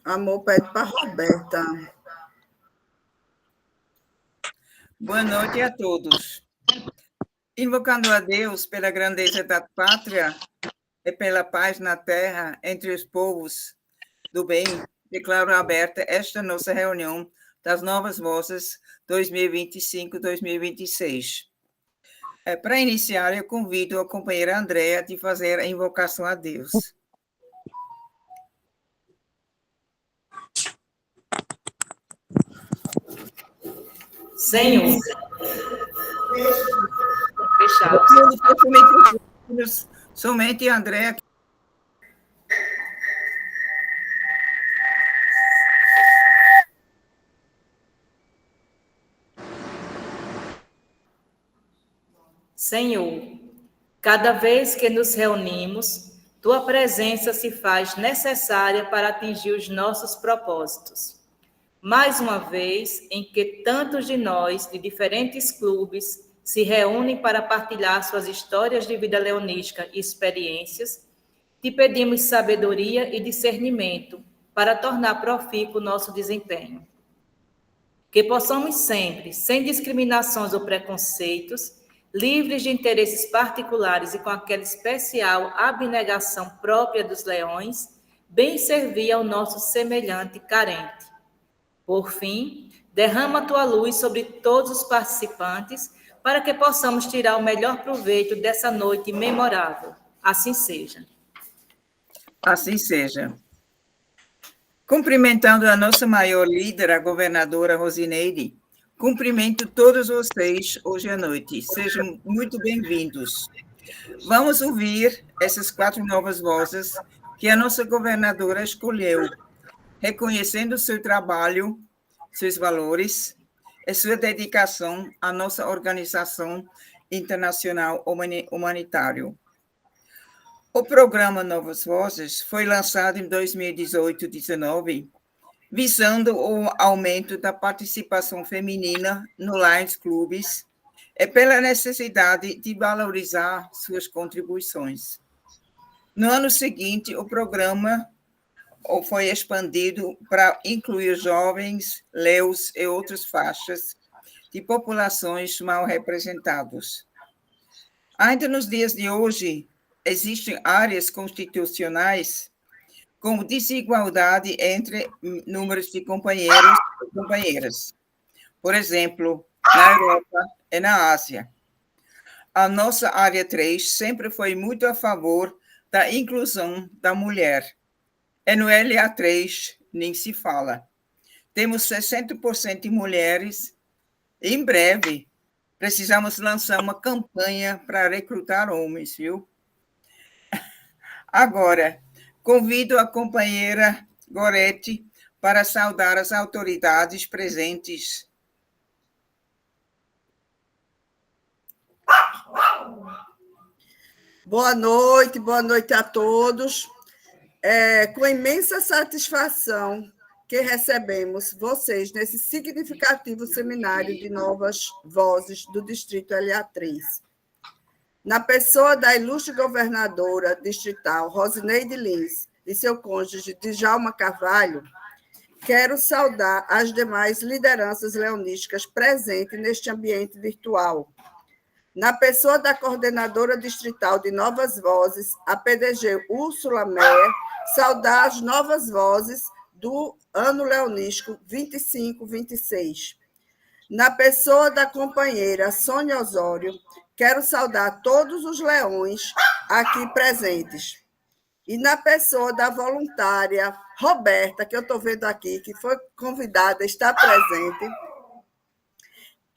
Amor, pede para a Roberta. Boa noite a todos. Invocando a Deus pela grandeza da pátria e pela paz na terra entre os povos do bem, declaro aberta esta nossa reunião das Novas Vozes 2025-2026. Para iniciar, eu convido a companheira Andréa de fazer a invocação a Deus. Senhor, somente Andréa. Senhor, cada vez que nos reunimos, tua presença se faz necessária para atingir os nossos propósitos. Mais uma vez, em que tantos de nós, de diferentes clubes, se reúnem para partilhar suas histórias de vida leonística e experiências, te pedimos sabedoria e discernimento para tornar profícuo o nosso desempenho. Que possamos sempre, sem discriminações ou preconceitos, livres de interesses particulares e com aquela especial abnegação própria dos leões, bem servir ao nosso semelhante carente. Por fim, derrama a tua luz sobre todos os participantes para que possamos tirar o melhor proveito dessa noite memorável. Assim seja. Assim seja. Cumprimentando a nossa maior líder, a governadora Rosineide, cumprimento todos vocês hoje à noite. Sejam muito bem-vindos. Vamos ouvir essas 4 novas vozes que a nossa governadora escolheu, reconhecendo o seu trabalho, seus valores e sua dedicação à nossa organização internacional humanitária. O programa Novas Vozes foi lançado em 2018-19, visando o aumento da participação feminina no Lions Clubes e pela necessidade de valorizar suas contribuições. No ano seguinte, o programa foi expandido para incluir jovens, leus e outras faixas de populações mal representadas. Ainda nos dias de hoje, existem áreas constitucionais com desigualdade entre números de companheiros e companheiras. Por exemplo, na Europa e na Ásia. A nossa área 3 sempre foi muito a favor da inclusão da mulher. E no LA3 nem se fala. Temos 60% de mulheres. Em breve, precisamos lançar uma campanha para recrutar homens, viu? Agora, convido a companheira Gorete para saudar as autoridades presentes. Boa noite a todos. Com imensa satisfação que recebemos vocês nesse significativo seminário de novas vozes do Distrito LA3. Na pessoa da ilustre governadora distrital Rosineide Lins e seu cônjuge Djalma Carvalho, quero saudar as demais lideranças leonísticas presentes neste ambiente virtual. Na pessoa da coordenadora distrital de Novas Vozes, a PDG Úrsula Meyer, saudar as novas vozes do Ano Leonístico 25-26. Na pessoa da companheira Sônia Osório, quero saudar todos os leões aqui presentes. E na pessoa da voluntária Roberta, que eu estou vendo aqui, que foi convidada a estar presente.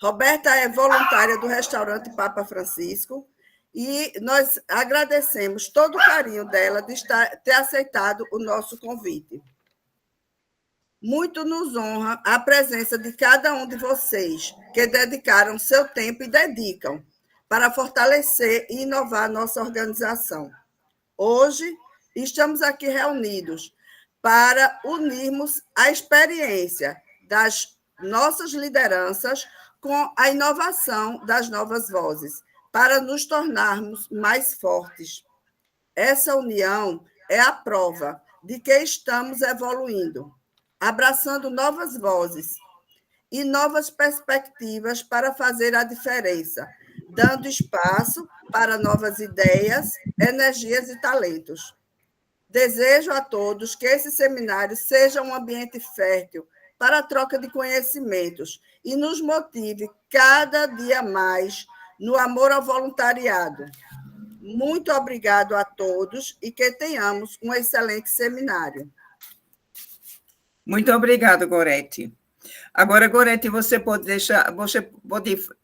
Roberta é voluntária do restaurante Papa Francisco e nós agradecemos todo o carinho dela de ter aceitado o nosso convite. Muito nos honra a presença de cada um de vocês que dedicaram seu tempo e dedicam para fortalecer e inovar nossa organização. Hoje, estamos aqui reunidos para unirmos a experiência das nossas lideranças com a inovação das novas vozes, para nos tornarmos mais fortes. Essa união é a prova de que estamos evoluindo abraçando novas vozes e novas perspectivas para fazer a diferença, dando espaço para novas ideias, energias e talentos. Desejo a todos que esse seminário seja um ambiente fértil para a troca de conhecimentos e nos motive cada dia mais no amor ao voluntariado. Muito obrigado a todos e que tenhamos um excelente seminário. Muito obrigado, Gorete. Agora, Gorete, você pode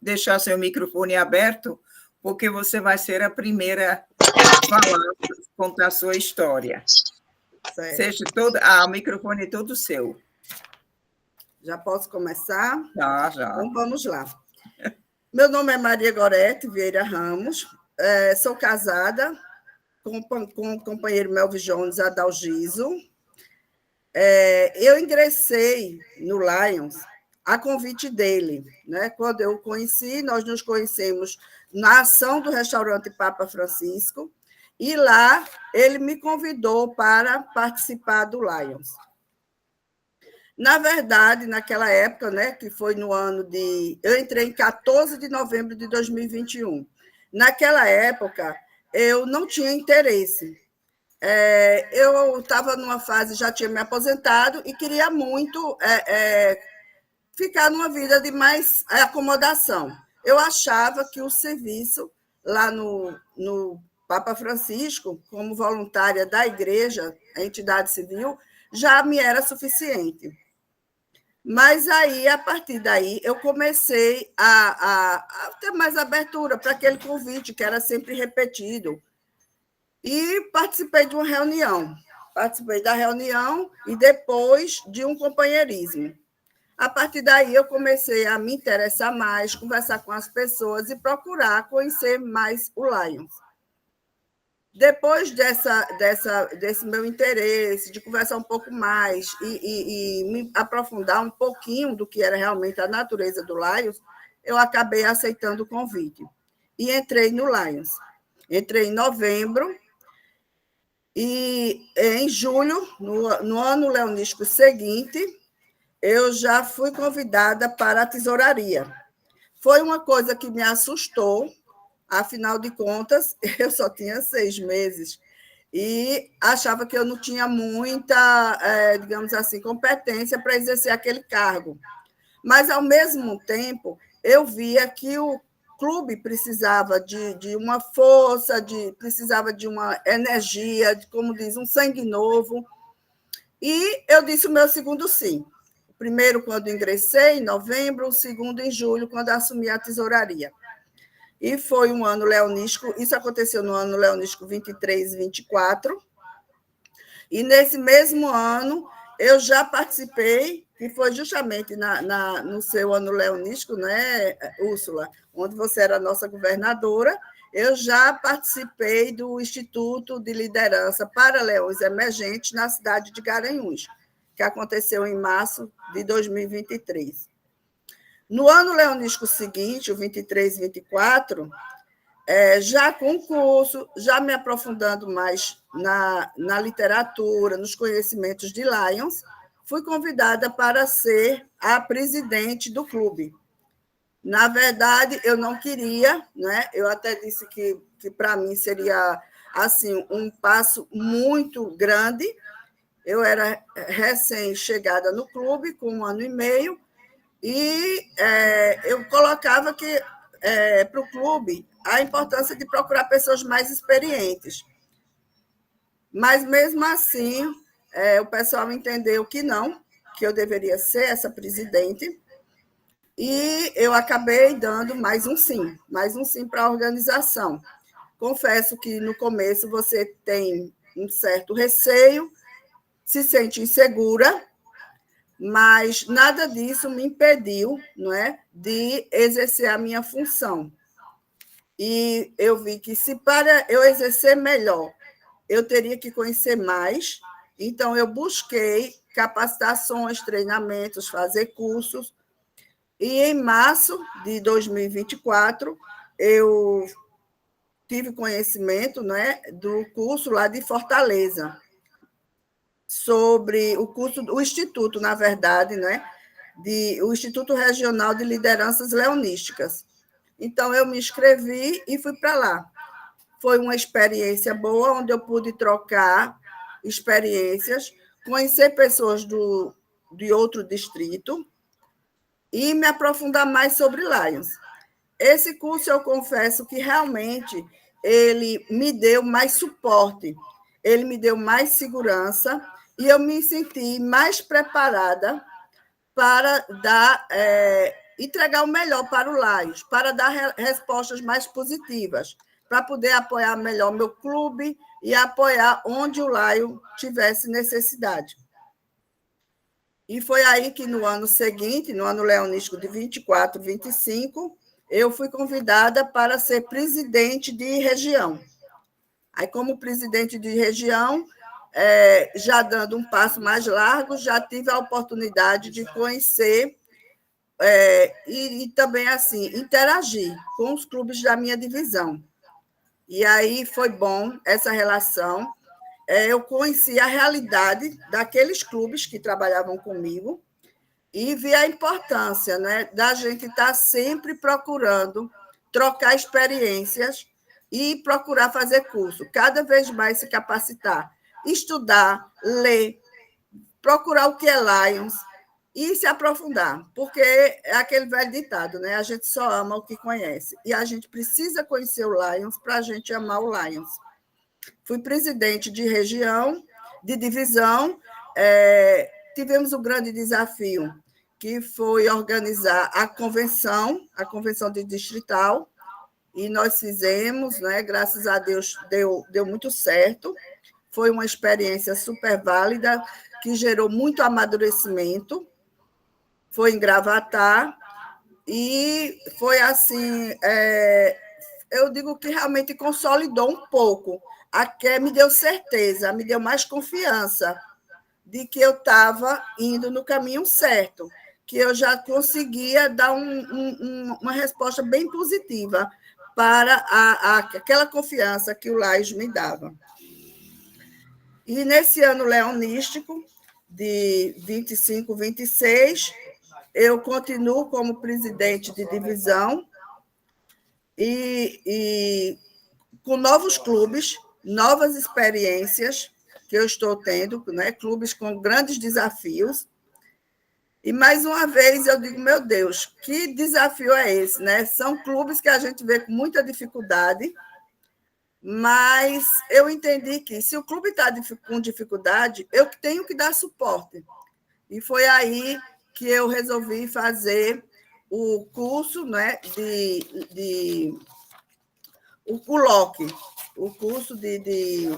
deixar seu microfone aberto, porque você vai ser a primeira a falar, contar a sua história. Seja o microfone é todo seu. Já posso começar? Já. Então, vamos lá. Meu nome é Maria Gorete Vieira Ramos, sou casada com o companheiro Melvin Jones Adalgiso. Eu ingressei no Lions a convite dele, né? Quando eu o conheci, nós nos conhecemos na ação do restaurante Papa Francisco, e lá ele me convidou para participar do Lions. Na verdade, naquela época, né, que foi no ano de... Eu entrei em 14 de novembro de 2021. Naquela época, eu não tinha interesse. Eu estava numa fase, já tinha me aposentado, e queria muito ficar numa vida de mais acomodação. Eu achava que o serviço lá no Papa Francisco, como voluntária da igreja, a entidade civil, já me era suficiente. Mas aí, a partir daí, eu comecei a ter mais abertura para aquele convite, que era sempre repetido. E participei de uma reunião. Participei da reunião e depois de um companheirismo. A partir daí, eu comecei a me interessar mais, conversar com as pessoas e procurar conhecer mais o Lions. Depois desse meu interesse, de conversar um pouco mais e me aprofundar um pouquinho do que era realmente a natureza do Lions, eu acabei aceitando o convite. E entrei no Lions. Entrei em novembro, e em julho, no ano leonístico seguinte, eu já fui convidada para a tesouraria. Foi uma coisa que me assustou, afinal de contas, eu só tinha 6 meses e achava que eu não tinha muita, digamos assim, competência para exercer aquele cargo. Mas, ao mesmo tempo, eu via que o clube precisava de uma força, precisava de uma energia, como diz, um sangue novo. E eu disse o meu segundo sim. O primeiro, quando ingressei, em novembro, o segundo, em julho, quando assumi a tesouraria. E foi um ano leonístico, isso aconteceu no ano leonístico 23 e 24. E nesse mesmo ano, eu já participei, que foi justamente no seu ano leonístico, né, Úrsula, onde você era a nossa governadora, eu já participei do Instituto de Liderança para Leões Emergentes na cidade de Garanhuns, que aconteceu em março de 2023. No ano leonístico seguinte, o 23 e 24, já com o curso, já me aprofundando mais na literatura, nos conhecimentos de Lions, fui convidada para ser a presidente do clube. Na verdade, eu não queria, né? Eu até disse que para mim seria assim, um passo muito grande. Eu era recém-chegada no clube, com 1 ano e meio, e eu colocava que para o clube a importância de procurar pessoas mais experientes. Mas, mesmo assim, o pessoal entendeu que não, que eu deveria ser essa presidente, e eu acabei dando mais um sim para a organização. Confesso que, no começo, você tem um certo receio, se sente insegura, mas nada disso me impediu, não é, de exercer a minha função. E eu vi que, se para eu exercer melhor, eu teria que conhecer mais, então eu busquei capacitações, treinamentos, fazer cursos, e em março de 2024, eu tive conhecimento, né, do curso lá de Fortaleza. sobre o curso, o Instituto, na verdade, né? O Instituto Regional de Lideranças Leonísticas. Então, eu me inscrevi e fui para lá. Foi uma experiência boa, onde eu pude trocar experiências, conhecer pessoas de outro distrito e me aprofundar mais sobre Lions. Esse curso, eu confesso que realmente ele me deu mais suporte, ele me deu mais segurança e eu me senti mais preparada para entregar o melhor para o Lions, para dar respostas mais positivas, para poder apoiar melhor meu clube e apoiar onde o Lions tivesse necessidade. E foi aí que, no ano seguinte, no ano leonístico de 24, 25, eu fui convidada para ser presidente de região. Aí, como presidente de região, já dando um passo mais largo, já tive a oportunidade de conhecer e também, assim, interagir com os clubes da minha divisão. E aí foi bom essa relação. Eu conheci a realidade daqueles clubes que trabalhavam comigo e vi a importância, né, da gente estar sempre procurando trocar experiências e procurar fazer curso, cada vez mais se capacitar, estudar, ler, procurar o que é Lions e se aprofundar, porque é aquele velho ditado, né? A gente só ama o que conhece, e a gente precisa conhecer o Lions para a gente amar o Lions. Fui presidente de região, de divisão, tivemos um grande desafio, que foi organizar a convenção de distrital, e nós fizemos, né? Graças a Deus deu muito certo, foi uma experiência super válida, que gerou muito amadurecimento, foi em Gravatá, e foi assim, eu digo que realmente consolidou um pouco, me deu certeza, me deu mais confiança de que eu estava indo no caminho certo, que eu já conseguia dar uma resposta bem positiva para aquela confiança que o Lions me dava. E nesse ano leonístico, de 25, 26, eu continuo como presidente de divisão e com novos clubes, novas experiências que eu estou tendo, né? Clubes com grandes desafios. E, mais uma vez, eu digo, meu Deus, que desafio é esse, né? São clubes que a gente vê com muita dificuldade, mas eu entendi que, se o clube está com dificuldade, eu tenho que dar suporte. E foi aí que eu resolvi fazer o curso, né, o LOC, o curso de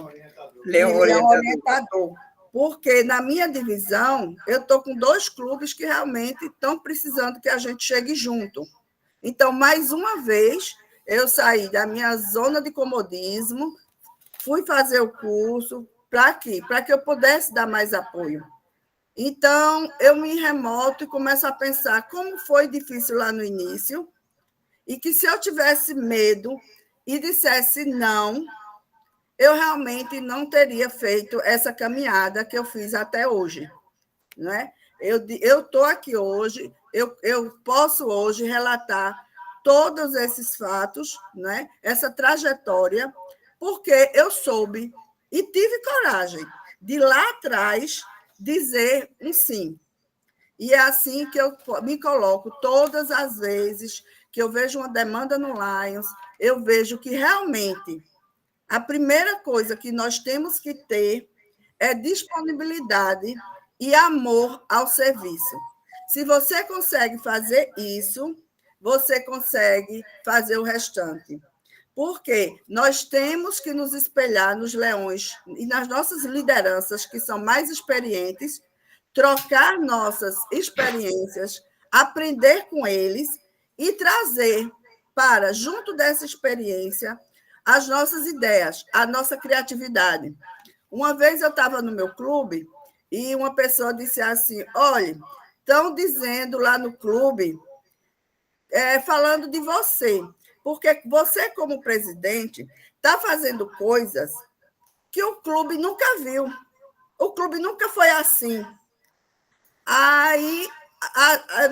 Leão Orientador. Porque, na minha divisão, eu estou com 2 clubes que realmente estão precisando que a gente chegue junto. Então, mais uma vez, eu saí da minha zona de comodismo, fui fazer o curso, para quê? Para que eu pudesse dar mais apoio. Então, eu me remoto e começo a pensar como foi difícil lá no início, e que, se eu tivesse medo e dissesse não, eu realmente não teria feito essa caminhada que eu fiz até hoje, né? Eu estou aqui hoje, eu posso hoje relatar todos esses fatos, né? Essa trajetória, porque eu soube e tive coragem de, lá atrás, dizer um sim. E é assim que eu me coloco todas as vezes que eu vejo uma demanda no Lions, eu vejo que realmente a primeira coisa que nós temos que ter é disponibilidade e amor ao serviço. Se você consegue fazer isso, você consegue fazer o restante. Porque nós temos que nos espelhar nos leões e nas nossas lideranças, que são mais experientes, trocar nossas experiências, aprender com eles e trazer para, junto dessa experiência, as nossas ideias, a nossa criatividade. Uma vez eu estava no meu clube e uma pessoa disse assim, olha, estão dizendo lá no clube, falando de você, porque você, como presidente, está fazendo coisas que o clube nunca viu. O clube nunca foi assim. Aí,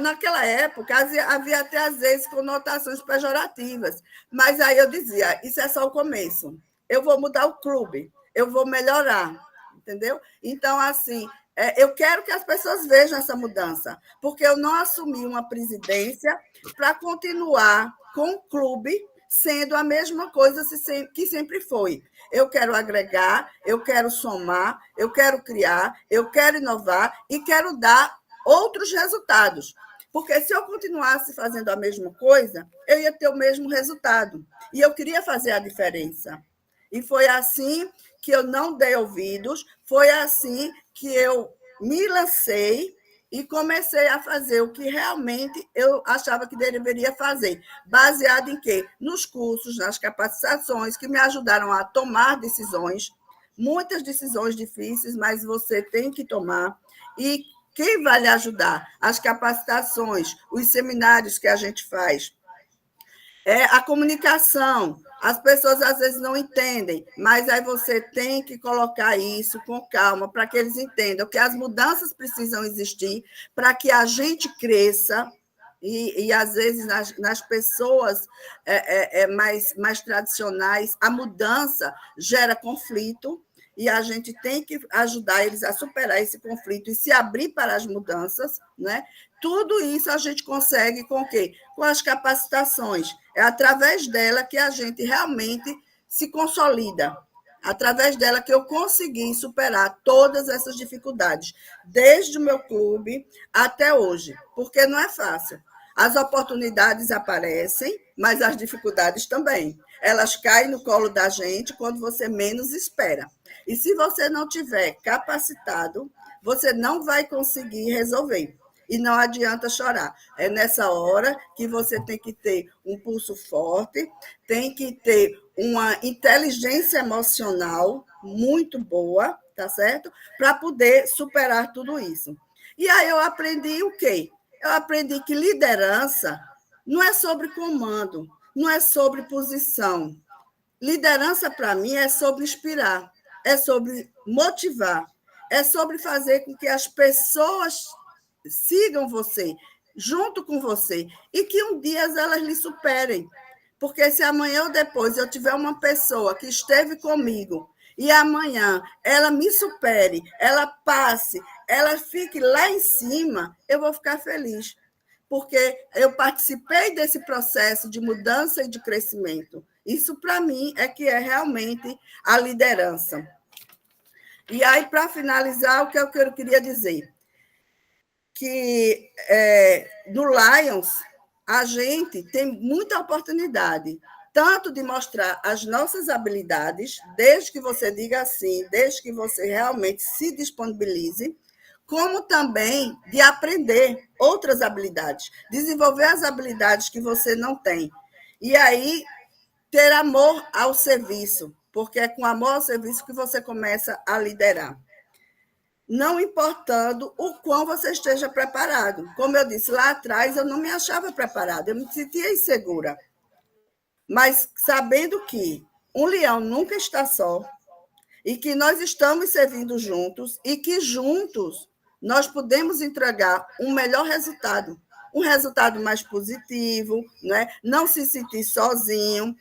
naquela época, havia até, às vezes, conotações pejorativas. Mas aí eu dizia, isso é só o começo. Eu vou mudar o clube, eu vou melhorar, entendeu? Então, assim, eu quero que as pessoas vejam essa mudança, porque eu não assumi uma presidência para continuar com o clube sendo a mesma coisa que sempre foi. Eu quero agregar, eu quero somar, eu quero criar, eu quero inovar e quero dar outros resultados. Porque se eu continuasse fazendo a mesma coisa, eu ia ter o mesmo resultado. E eu queria fazer a diferença. E foi assim que eu não dei ouvidos, foi assim que eu me lancei e comecei a fazer o que realmente eu achava que deveria fazer. Baseado em quê? Nos cursos, nas capacitações, que me ajudaram a tomar decisões, muitas decisões difíceis, mas você tem que tomar. E quem vai lhe ajudar? As capacitações, os seminários que a gente faz. A comunicação. As pessoas às vezes não entendem, mas aí você tem que colocar isso com calma para que eles entendam que as mudanças precisam existir para que a gente cresça e às vezes nas pessoas mais tradicionais a mudança gera conflito e a gente tem que ajudar eles a superar esse conflito e se abrir para as mudanças, né? Tudo isso a gente consegue com o quê? Com as capacitações. É através dela que a gente realmente se consolida. Através dela que eu consegui superar todas essas dificuldades, desde o meu clube até hoje, porque não é fácil. As oportunidades aparecem, mas as dificuldades também. Elas caem no colo da gente quando você menos espera. E se você não tiver capacitado, você não vai conseguir resolver. E não adianta chorar. É nessa hora que você tem que ter um pulso forte, tem que ter uma inteligência emocional muito boa, tá certo? Para poder superar tudo isso. E aí eu aprendi o quê? Eu aprendi que liderança não é sobre comando, não é sobre posição. Liderança, para mim, é sobre inspirar, é sobre motivar, é sobre fazer com que as pessoas sigam você, junto com você, e que um dia elas lhe superem. Porque se amanhã ou depois eu tiver uma pessoa que esteve comigo e amanhã ela me supere, ela passe, ela fique lá em cima, eu vou ficar feliz. Porque eu participei desse processo de mudança e de crescimento. Isso, para mim, é que é realmente a liderança. E aí, para finalizar, o que eu queria dizer? Que no Lions, a gente tem muita oportunidade, tanto de mostrar as nossas habilidades, desde que você diga sim, desde que você realmente se disponibilize, como também de aprender outras habilidades, desenvolver as habilidades que você não tem. E aí, ter amor ao serviço, porque é com amor ao serviço que você começa a liderar. Não importando o quão você esteja preparado. Como eu disse, lá atrás eu não me achava preparada, eu me sentia insegura. Mas sabendo que um leão nunca está só, e que nós estamos servindo juntos, e que juntos nós podemos entregar um melhor resultado, um resultado mais positivo, né? Não se sentir sozinho.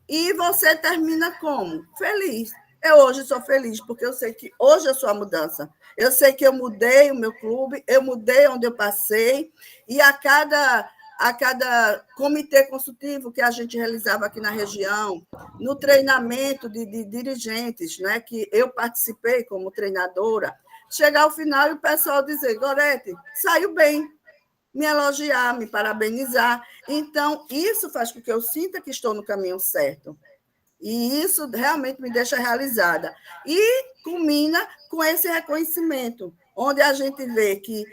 E você termina como? Feliz. Eu hoje sou feliz, porque eu sei que hoje eu sou a mudança. Eu sei que eu mudei o meu clube, eu mudei onde eu passei, e a cada comitê consultivo que a gente realizava aqui na região, no treinamento de dirigentes, né, que eu participei como treinadora, chegar ao final e o pessoal dizer, Gorete, saiu bem, me elogiar, me parabenizar. Então, isso faz com que eu sinta que estou no caminho certo. E isso realmente me deixa realizada. E culmina com esse reconhecimento, onde a gente vê que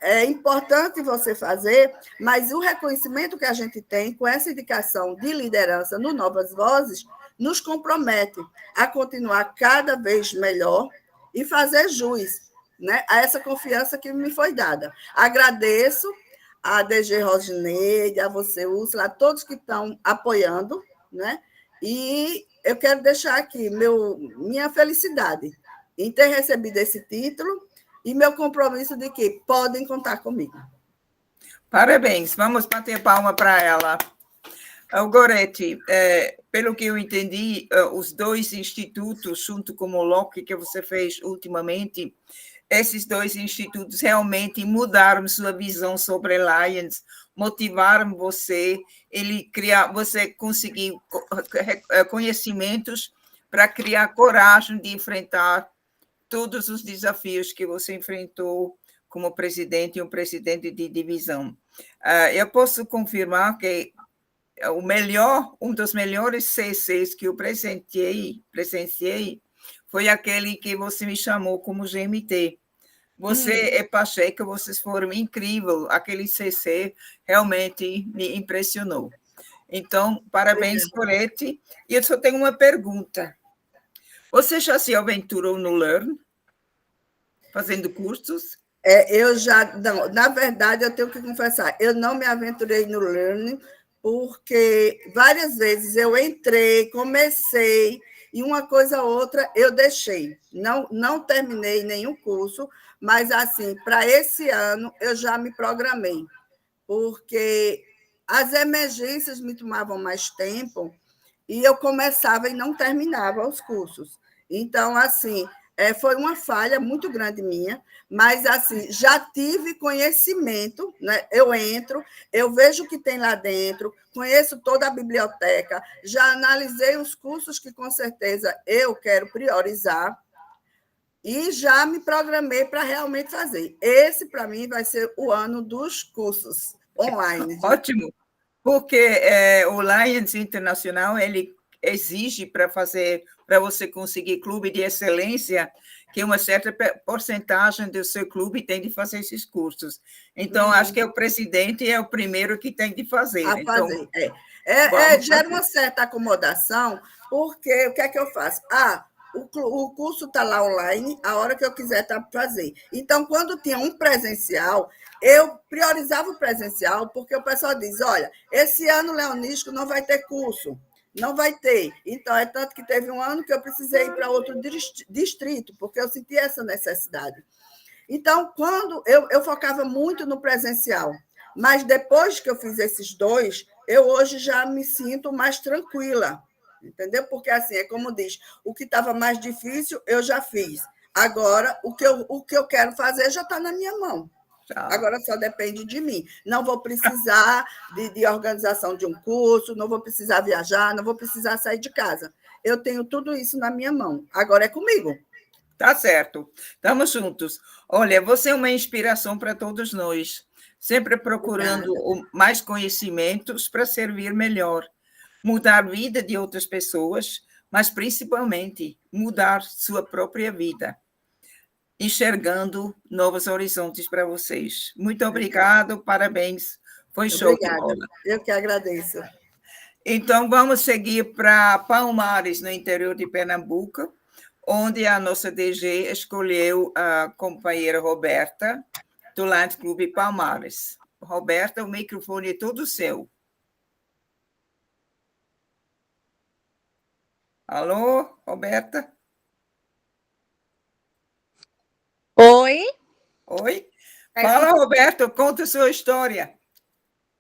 é importante você fazer, mas o reconhecimento que a gente tem com essa indicação de liderança no Novas Vozes nos compromete a continuar cada vez melhor e fazer jus, né, a essa confiança que me foi dada. Agradeço a DG Rosineide, a você, Úrsula, a todos que estão apoiando, né? E eu quero deixar aqui minha felicidade em ter recebido esse título e meu compromisso de que podem contar comigo. Parabéns, vamos bater palma para ela. Gorete, pelo que eu entendi, os dois institutos, junto com o LOC que você fez ultimamente, esses dois institutos realmente mudaram sua visão sobre Lions, motivaram você, você conseguiu conhecimentos para criar coragem de enfrentar todos os desafios que você enfrentou como presidente e um presidente de divisão. Eu posso confirmar que um dos melhores CCs que eu presenciei foi aquele que você me chamou como GMT. Você e Pacheco, vocês foram incríveis. Aquele CC realmente me impressionou. Então, parabéns, Gorete. E eu só tenho uma pergunta. Você já se aventurou no Learn? Fazendo cursos? Eu já... Não, na verdade, eu tenho que confessar, eu não me aventurei no Learn, porque várias vezes eu entrei, comecei, e uma coisa ou outra eu deixei. Não terminei nenhum curso, mas, assim, para esse ano eu já me programei, porque as emergências me tomavam mais tempo e eu começava e não terminava os cursos. Então, assim, foi uma falha muito grande minha, mas, assim, já tive conhecimento, né? Eu entro, eu vejo o que tem lá dentro, conheço toda a biblioteca, já analisei os cursos que, com certeza, eu quero priorizar e já me programei para realmente fazer. Esse, para mim, vai ser o ano dos cursos online. Ótimo, porque o Lions Internacional ele exige para você conseguir clube de excelência que uma certa porcentagem do seu clube tem de fazer esses cursos. Então, acho que o presidente é o primeiro que tem de fazer. Fazer. Gera uma certa acomodação, porque o que é que eu faço? O curso está lá online, a hora que eu quiser fazer. Então, quando tinha um presencial, eu priorizava o presencial, porque o pessoal diz, olha, esse ano leonístico não vai ter curso, não vai ter. Então, é tanto que teve um ano que eu precisei ir para outro distrito, porque eu senti essa necessidade. Então, quando eu focava muito no presencial, mas depois que eu fiz esses dois, eu hoje já me sinto mais tranquila, entendeu? Porque, assim, é como diz, o que estava mais difícil, eu já fiz. Agora, o que eu quero fazer já está na minha mão. Agora só depende de mim. Não vou precisar de organização de um curso, não vou precisar viajar, não vou precisar sair de casa. Eu tenho tudo isso na minha mão. Agora é comigo. Tá certo. Estamos juntos. Olha, você é uma inspiração para todos nós, sempre procurando mais conhecimentos para servir melhor, mudar a vida de outras pessoas, mas principalmente mudar sua própria vida, enxergando novos horizontes para vocês. Muito obrigado, parabéns. Foi show de bola. Eu que agradeço. Então, vamos seguir para Palmares, no interior de Pernambuco, onde a nossa DG escolheu a companheira Roberta, do Lions Clube Palmares. Roberta, o microfone é todo seu. Alô, Roberta? Oi. Oi. Fala, Roberta, conta a sua história.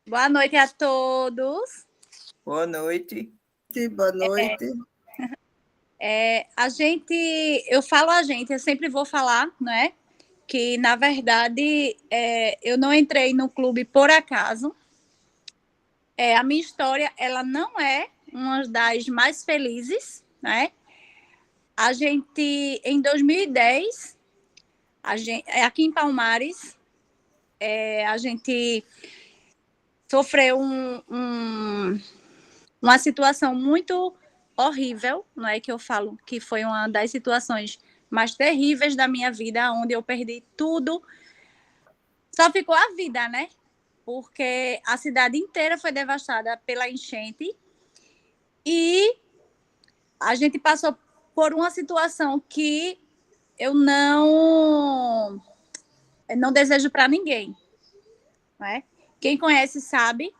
Boa noite a todos. Boa noite. Boa noite. Eu sempre vou falar, né? Que, na verdade, eu não entrei no clube por acaso. A minha história, ela não é uma das mais felizes, né? Em 2010, aqui em Palmares, a gente sofreu uma situação muito horrível, não é que eu falo que foi uma das situações mais terríveis da minha vida, onde eu perdi tudo. Só ficou a vida, né? Porque a cidade inteira foi devastada pela enchente e a gente passou por uma situação que eu não desejo para ninguém, não é? Quem conhece sabe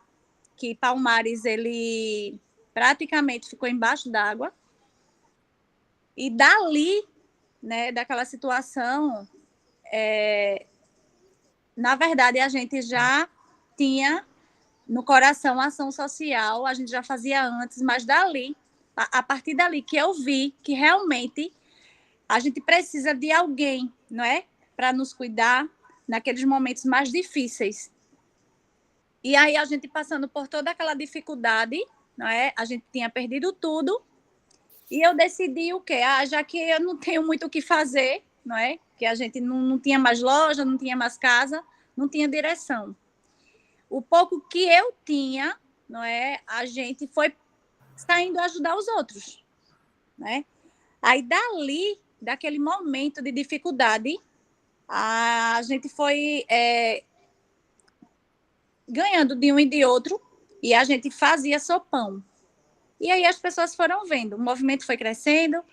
que Palmares, ele praticamente ficou embaixo d'água. E dali né, daquela situação, na verdade, a gente já tinha no coração ação social, a gente já fazia antes, mas dali, a partir dali que eu vi que realmente a gente precisa de alguém, não é? Para nos cuidar naqueles momentos mais difíceis. E aí a gente passando por toda aquela dificuldade, não é? A gente tinha perdido tudo. E eu decidi o quê? Já que eu não tenho muito o que fazer, não é? Que a gente não tinha mais loja, não tinha mais casa, não tinha direção. O pouco que eu tinha, não é? A gente foi saindo a ajudar os outros, né? Aí dali, daquele momento de dificuldade, a gente foi ganhando de um e de outro e a gente fazia sopão. E aí as pessoas foram vendo, o movimento foi crescendo,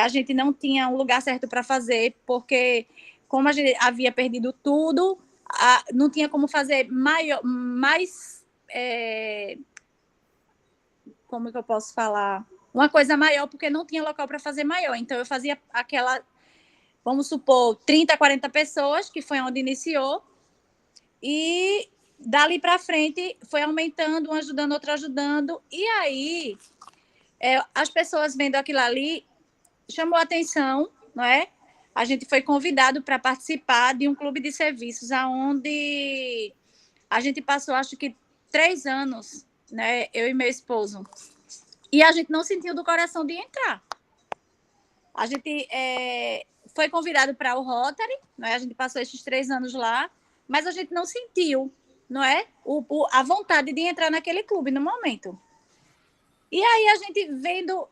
a gente não tinha um lugar certo para fazer, porque como a gente havia perdido tudo, não tinha como fazer mais como que eu posso falar? Uma coisa maior, porque não tinha local para fazer maior. Então, eu fazia aquela, vamos supor, 30, 40 pessoas, que foi onde iniciou, e dali para frente foi aumentando, um ajudando, outro ajudando, e aí as pessoas vendo aquilo ali, chamou a atenção, não é? A gente foi convidado para participar de um clube de serviços, onde a gente passou, acho que 3 anos, né? Eu e meu esposo. E a gente não sentiu do coração de entrar. A gente foi convidado para o Rotary, não é? A gente passou esses 3 anos lá, mas a gente não sentiu, não é? A vontade de entrar naquele clube no momento. E aí a gente vendo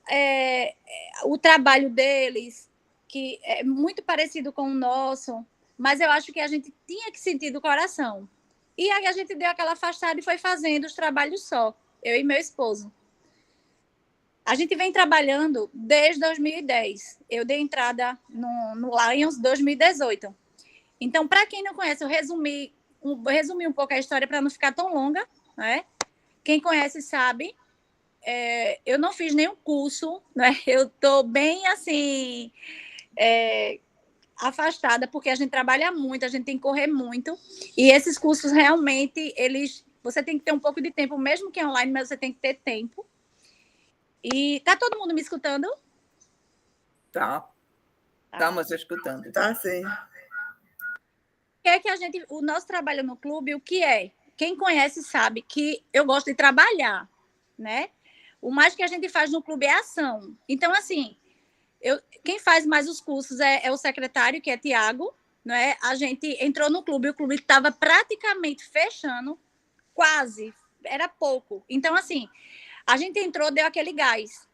o trabalho deles, que é muito parecido com o nosso, mas eu acho que a gente tinha que sentir do coração. E aí a gente deu aquela afastada e foi fazendo os trabalhos só, eu e meu esposo. A gente vem trabalhando desde 2010. Eu dei entrada no Lions em 2018. Então, para quem não conhece, eu resumi um pouco a história para não ficar tão longa, né? Quem conhece sabe. Eu não fiz nenhum curso, né? Eu estou bem assim afastada, porque a gente trabalha muito, a gente tem que correr muito, e esses cursos realmente, você tem que ter um pouco de tempo, mesmo que é online, mas você tem que ter tempo. E tá todo mundo me escutando? Tá. Estamos escutando. Tá, sim. O nosso trabalho no clube, o que é? Quem conhece sabe que eu gosto de trabalhar, né? O mais que a gente faz no clube é ação. Então, assim, quem faz mais os cursos é o secretário, que é Tiago, não é? A gente entrou no clube, o clube estava praticamente fechando, quase, era pouco. Então, assim, a gente entrou, deu aquele gás,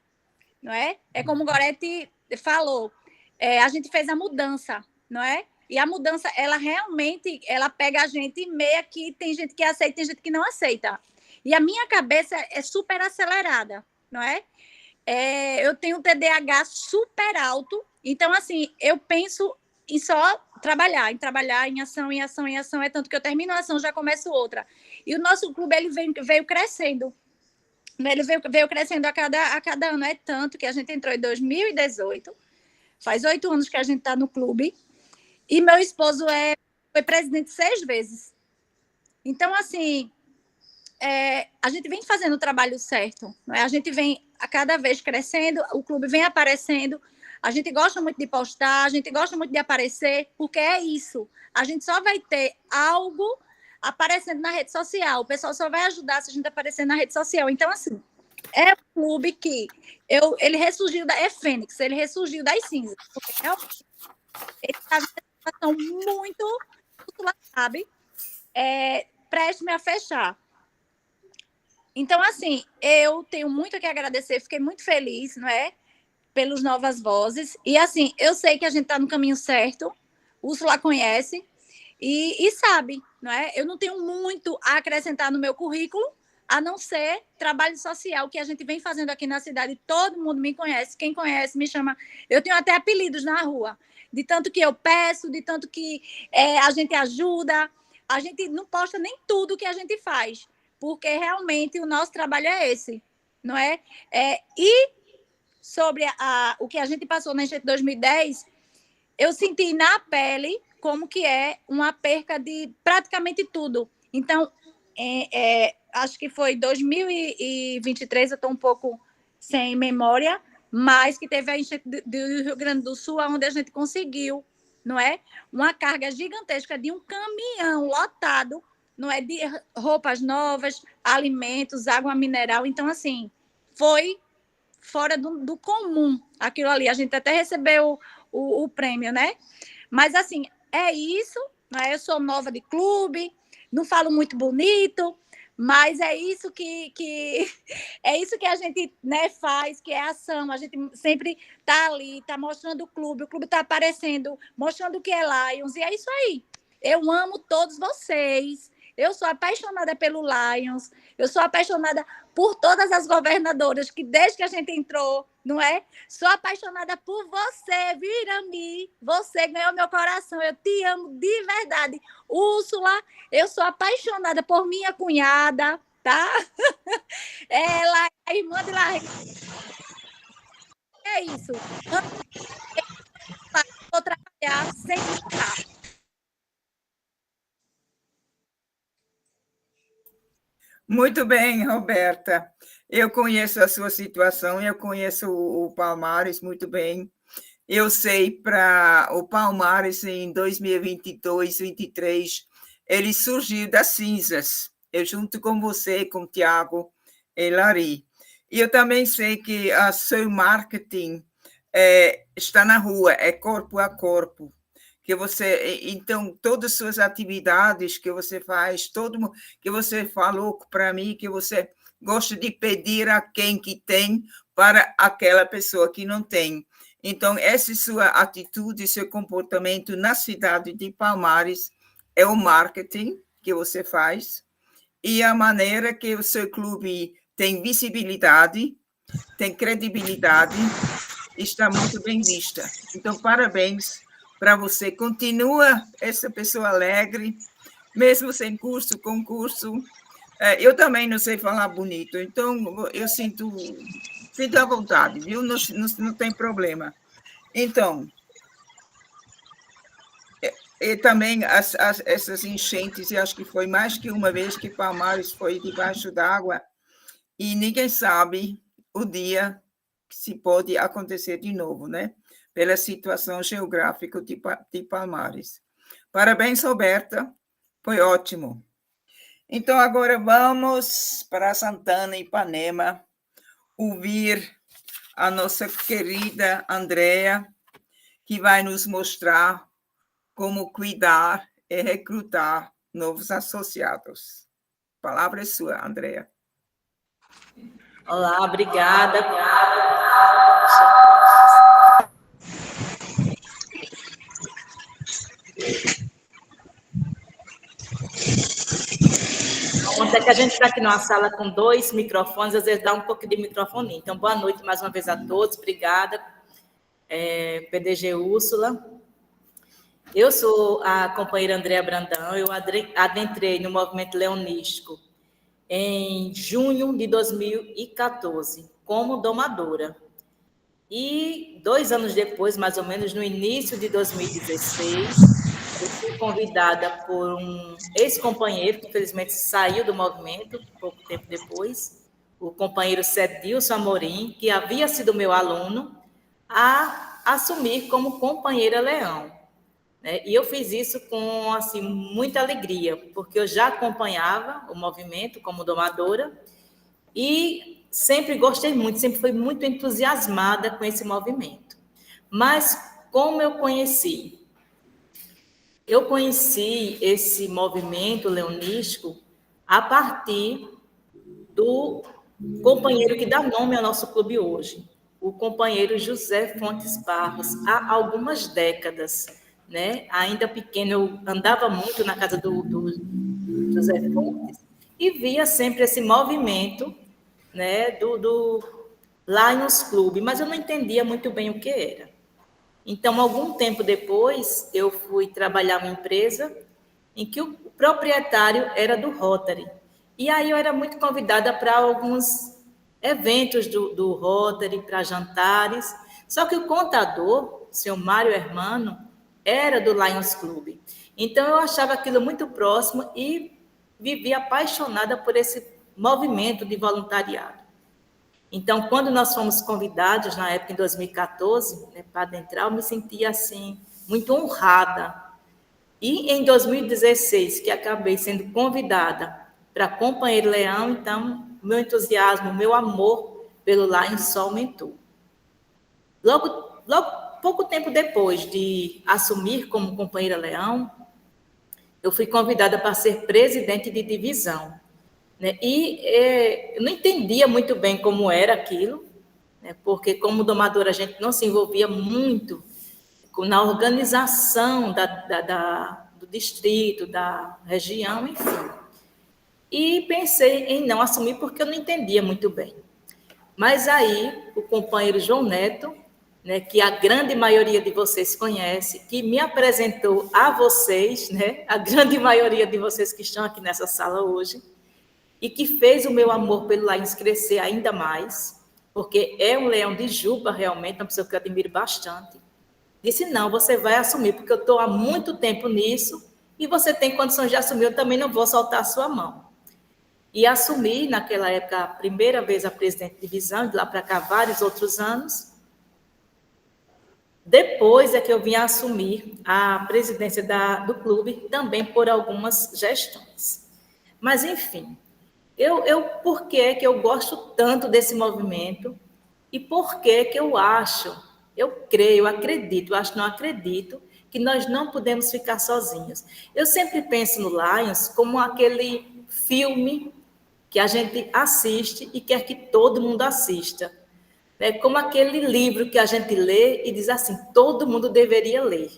não é? É como o Gorete falou, a gente fez a mudança, não é? E a mudança, ela realmente, ela pega a gente meio que tem gente que aceita, tem gente que não aceita. E a minha cabeça é super acelerada, não é? Eu tenho um TDAH super alto, então, assim, eu penso em só trabalhar, em ação, em ação, em ação, é tanto que eu termino a ação, já começo outra. E o nosso clube, ele veio crescendo. Ele veio crescendo a cada ano, é tanto que a gente entrou em 2018, faz 8 anos que a gente está no clube, e meu esposo foi presidente 6 vezes. Então, assim, a gente vem fazendo o trabalho certo, não é? A gente vem a cada vez crescendo, o clube vem aparecendo, a gente gosta muito de postar, a gente gosta muito de aparecer, porque é isso. A gente só vai ter algo aparecendo na rede social, o pessoal só vai ajudar se a gente aparecer na rede social. Então, assim, é um clube que ele ressurgiu Fênix, ele ressurgiu das cinzas, porque realmente ele estava em uma situação muito, sabe? Preste-me a fechar. Então, assim, eu tenho muito a que agradecer, fiquei muito feliz, não é? Pelas novas vozes. E, assim, eu sei que a gente está no caminho certo, Úrsula conhece e sabe, não é? Eu não tenho muito a acrescentar no meu currículo, a não ser trabalho social que a gente vem fazendo aqui na cidade. Todo mundo me conhece, quem conhece me chama. Eu tenho até apelidos na rua, de tanto que eu peço, de tanto que a gente ajuda. A gente não posta nem tudo que a gente faz, porque realmente o nosso trabalho é esse, não é? E sobre o que a gente passou na enchente de 2010, eu senti na pele como que é uma perca de praticamente tudo. Então, acho que foi 2023, eu estou um pouco sem memória, mas que teve a enchente do Rio Grande do Sul, onde a gente conseguiu, não é? Uma carga gigantesca de um caminhão lotado, não é? De roupas novas, alimentos, água mineral. Então, assim, foi fora do comum aquilo ali. A gente até recebeu o prêmio, né? Mas, assim, é isso, né? Eu sou nova de clube, não falo muito bonito, mas é isso é isso que a gente, né, faz, que é ação. A gente sempre está ali, está mostrando o clube está aparecendo, mostrando o que é Lions, e é isso aí. Eu amo todos vocês. Eu sou apaixonada pelo Lions, eu sou apaixonada por todas as governadoras, que desde que a gente entrou, não é? Sou apaixonada por você, Virami. Você ganhou meu coração, eu te amo de verdade. Úrsula, eu sou apaixonada por minha cunhada, tá? Ela é a irmã de Larissa. É isso. Vou trabalhar sem ficar. Muito bem, Roberta. Eu conheço a sua situação, eu conheço o Palmares muito bem. Eu sei para o Palmares em 2022, 2023, ele surgiu das cinzas. Eu junto com você, com o Tiago e Lari. E eu também sei que o seu marketing está na rua, é corpo a corpo. Que você, então, todas as suas atividades que você faz, todo que você falou para mim, que você gosta de pedir a quem que tem para aquela pessoa que não tem. Então, essa sua atitude, seu comportamento na cidade de Palmares é o marketing que você faz e a maneira que o seu clube tem visibilidade, tem credibilidade, está muito bem vista. Então, parabéns para você. Continua essa pessoa alegre, mesmo sem curso, concurso. Eu também não sei falar bonito, então eu sinto à vontade, viu? Não tem problema. Então, e também essas enchentes, eu acho que foi mais que uma vez que Palmares foi debaixo d'água, e ninguém sabe o dia que se pode acontecer de novo, né? Pela situação geográfica de Palmares. Parabéns, Roberta, foi ótimo. Então, agora vamos para Santana, Ipanema, ouvir a nossa querida Andrea, que vai nos mostrar como cuidar e recrutar novos associados. A palavra é sua, Andrea. Olá, obrigada. É que a gente está aqui numa sala com 2 microfones, às vezes dá um pouco de microfone. Então, boa noite mais uma vez a todos, obrigada, PDG Úrsula. Eu sou a companheira Andrea Brandão, eu adentrei no movimento leonístico em junho de 2014, como domadora. E 2 anos depois, mais ou menos, no início de 2016, eu fui convidada por um ex-companheiro, que infelizmente saiu do movimento, pouco tempo depois, o companheiro Cedilson Amorim, que havia sido meu aluno, a assumir como companheira Leão. E eu fiz isso com assim, muita alegria, porque eu já acompanhava o movimento como domadora e sempre gostei muito, sempre fui muito entusiasmada com esse movimento. Mas como eu conheci? Eu conheci esse movimento leonístico a partir do companheiro que dá nome ao nosso clube hoje, o companheiro José Fontes Barros, há algumas décadas, né? Ainda pequeno, eu andava muito na casa do José Fontes e via sempre esse movimento, né, do Lions Club, mas eu não entendia muito bem o que era. Então, algum tempo depois, eu fui trabalhar numa empresa em que o proprietário era do Rotary. E aí eu era muito convidada para alguns eventos do Rotary, para jantares. Só que o contador, o senhor Mário Hermano, era do Lions Club. Então, eu achava aquilo muito próximo e vivia apaixonada por esse movimento de voluntariado. Então, quando nós fomos convidados, na época, em 2014, né, para adentrar, eu me sentia, assim, muito honrada. E em 2016, que acabei sendo convidada para Companheiro Leão, então, meu entusiasmo, meu amor pelo Lions só aumentou. Logo, pouco tempo depois de assumir como Companheira Leão, eu fui convidada para ser presidente de divisão. Né? E eu não entendia muito bem como era aquilo, né? Porque como domadora a gente não se envolvia muito na organização do distrito, da região, enfim. E pensei em não assumir porque eu não entendia muito bem. Mas aí o companheiro João Neto, né, que a grande maioria de vocês conhece, que me apresentou a vocês, né, a grande maioria de vocês que estão aqui nessa sala hoje, e que fez o meu amor pelo Lions crescer ainda mais, porque é um leão de juba, realmente, uma pessoa que eu admiro bastante. Disse, não, você vai assumir, porque eu estou há muito tempo nisso, e você tem condições de assumir, eu também não vou soltar a sua mão. E assumi, naquela época, a primeira vez a presidente de divisão, de lá para cá, vários outros anos. Depois é que eu vim assumir a presidência do clube, também por algumas gestões. Mas, enfim, por que eu gosto tanto desse movimento e por que eu acho, eu creio, eu acredito, eu acho que não acredito, que nós não podemos ficar sozinhos. Eu sempre penso no Lions como aquele filme que a gente assiste e quer que todo mundo assista. É como aquele livro que a gente lê e diz assim, todo mundo deveria ler.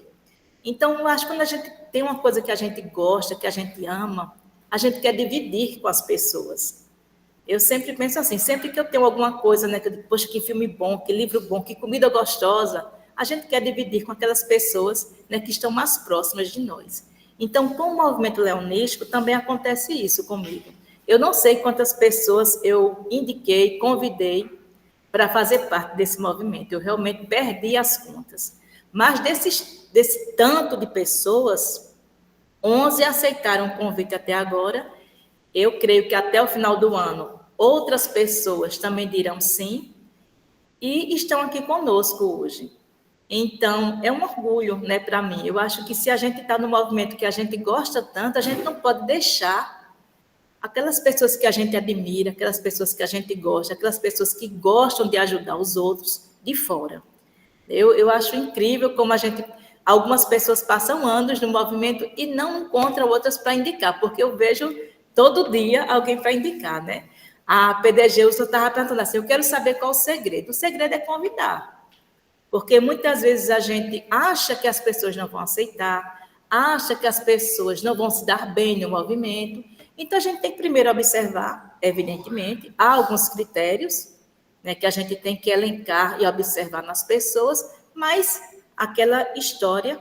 Então, eu acho que quando a gente tem uma coisa que a gente gosta, que a gente ama, a gente quer dividir com as pessoas. Eu sempre penso assim, sempre que eu tenho alguma coisa, né, que eu digo, poxa, que filme bom, que livro bom, que comida gostosa, a gente quer dividir com aquelas pessoas, né, que estão mais próximas de nós. Então, com o movimento leonístico, também acontece isso comigo. Eu não sei quantas pessoas eu indiquei, convidei para fazer parte desse movimento. Eu realmente perdi as contas. Mas desse tanto de pessoas, 11 aceitaram o convite até agora. Eu creio que até o final do ano, outras pessoas também dirão sim e estão aqui conosco hoje. Então, é um orgulho, né, para mim. Eu acho que se a gente está no movimento que a gente gosta tanto, a gente não pode deixar aquelas pessoas que a gente admira, aquelas pessoas que a gente gosta, aquelas pessoas que gostam de ajudar os outros de fora. Eu acho incrível como algumas pessoas passam anos no movimento e não encontram outras para indicar, porque eu vejo todo dia alguém para indicar, né? A PDG, eu só estava perguntando assim, eu quero saber qual o segredo. O segredo é convidar, porque muitas vezes a gente acha que as pessoas não vão aceitar, acha que as pessoas não vão se dar bem no movimento. Então, a gente tem que primeiro observar, evidentemente, há alguns critérios, né, que a gente tem que elencar e observar nas pessoas, mas aquela história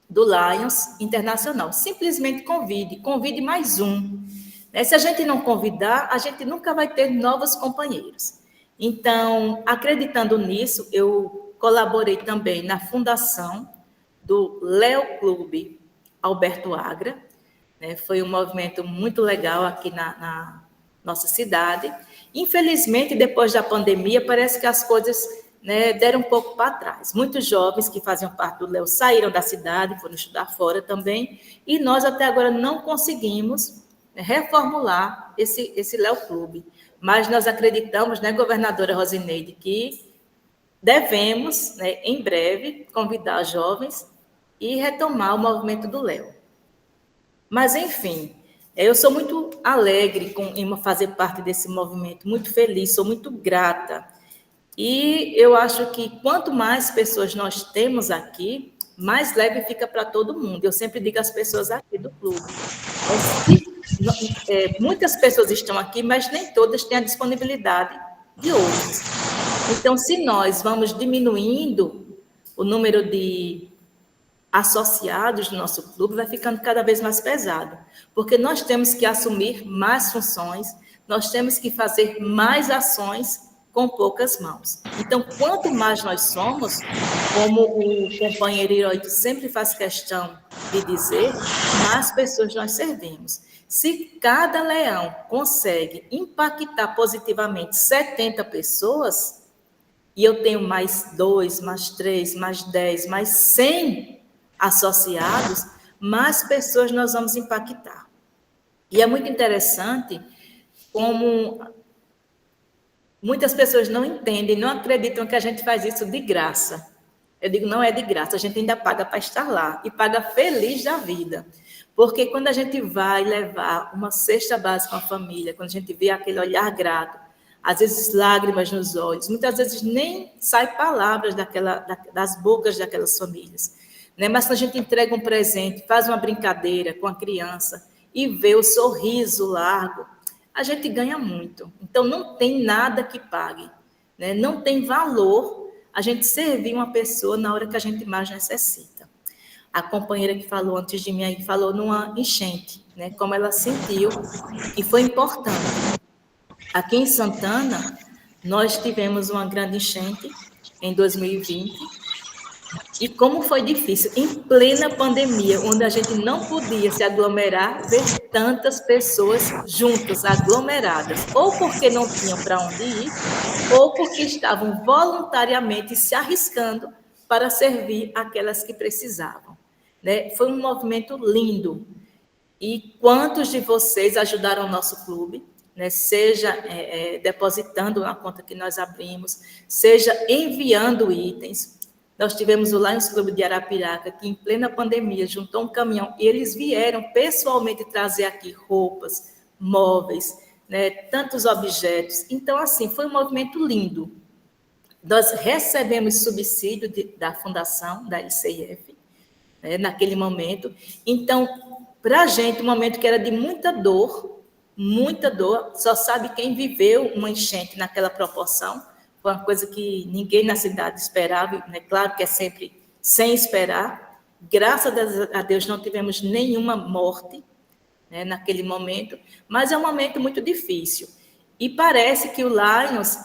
do Lions Internacional, simplesmente convide mais um. Né? Se a gente não convidar, a gente nunca vai ter novos companheiros. Então, acreditando nisso, eu colaborei também na fundação do Leo Clube Alberto Agra. Foi um movimento muito legal aqui na nossa cidade. Infelizmente, depois da pandemia, parece que as coisas, né, deram um pouco para trás. Muitos jovens que faziam parte do Léo saíram da cidade, foram estudar fora também, e nós até agora não conseguimos, né, reformular esse Léo Clube. Mas nós acreditamos, né, governadora Rosineide, que devemos, né, em breve, convidar os jovens e retomar o movimento do Léo. Mas, enfim, eu sou muito alegre em fazer parte desse movimento, muito feliz, sou muito grata. E eu acho que quanto mais pessoas nós temos aqui, mais leve fica para todo mundo. Eu sempre digo às pessoas aqui do clube. Muitas pessoas estão aqui, mas nem todas têm a disponibilidade de outras. Então, se nós vamos diminuindo o número de associados do nosso clube, vai ficando cada vez mais pesado, porque nós temos que assumir mais funções, nós temos que fazer mais ações com poucas mãos. Então, quanto mais nós somos, como o companheiro Heróico sempre faz questão de dizer, mais pessoas nós servimos. Se cada leão consegue impactar positivamente 70 pessoas, e eu tenho mais 2, mais 3, mais 10, mais 100 associados, mais pessoas nós vamos impactar. E é muito interessante como muitas pessoas não entendem, não acreditam que a gente faz isso de graça. Eu digo, não é de graça, a gente ainda paga para estar lá, e paga feliz da vida. Porque quando a gente vai levar uma cesta básica à família, quando a gente vê aquele olhar grato, às vezes lágrimas nos olhos, muitas vezes nem saem palavras das bocas daquelas famílias. Né? Mas quando a gente entrega um presente, faz uma brincadeira com a criança e vê o sorriso largo, a gente ganha muito. Então, não tem nada que pague. Né? Não tem valor a gente servir uma pessoa na hora que a gente mais necessita. A companheira que falou antes de mim aí falou numa enchente, né? Como ela sentiu, e foi importante. Aqui em Santana, nós tivemos uma grande enchente em 2020, e como foi difícil, em plena pandemia, onde a gente não podia se aglomerar, ver tantas pessoas juntas, aglomeradas, ou porque não tinham para onde ir, ou porque estavam voluntariamente se arriscando para servir aquelas que precisavam. Né? Foi um movimento lindo. E quantos de vocês ajudaram o nosso clube? Né? Seja depositando na conta que nós abrimos, seja enviando itens. Nós tivemos o Lions Clube de Arapiraca, que em plena pandemia juntou um caminhão, e eles vieram pessoalmente trazer aqui roupas, móveis, né, tantos objetos. Então, assim, foi um movimento lindo. Nós recebemos subsídio da fundação, da ICIF, né, naquele momento. Então, para a gente, um momento que era de muita dor, só sabe quem viveu uma enchente naquela proporção. Foi uma coisa que ninguém na cidade esperava, né? Claro que é sempre sem esperar. Graças a Deus não tivemos nenhuma morte, né, naquele momento, mas é um momento muito difícil. E parece que o Lions,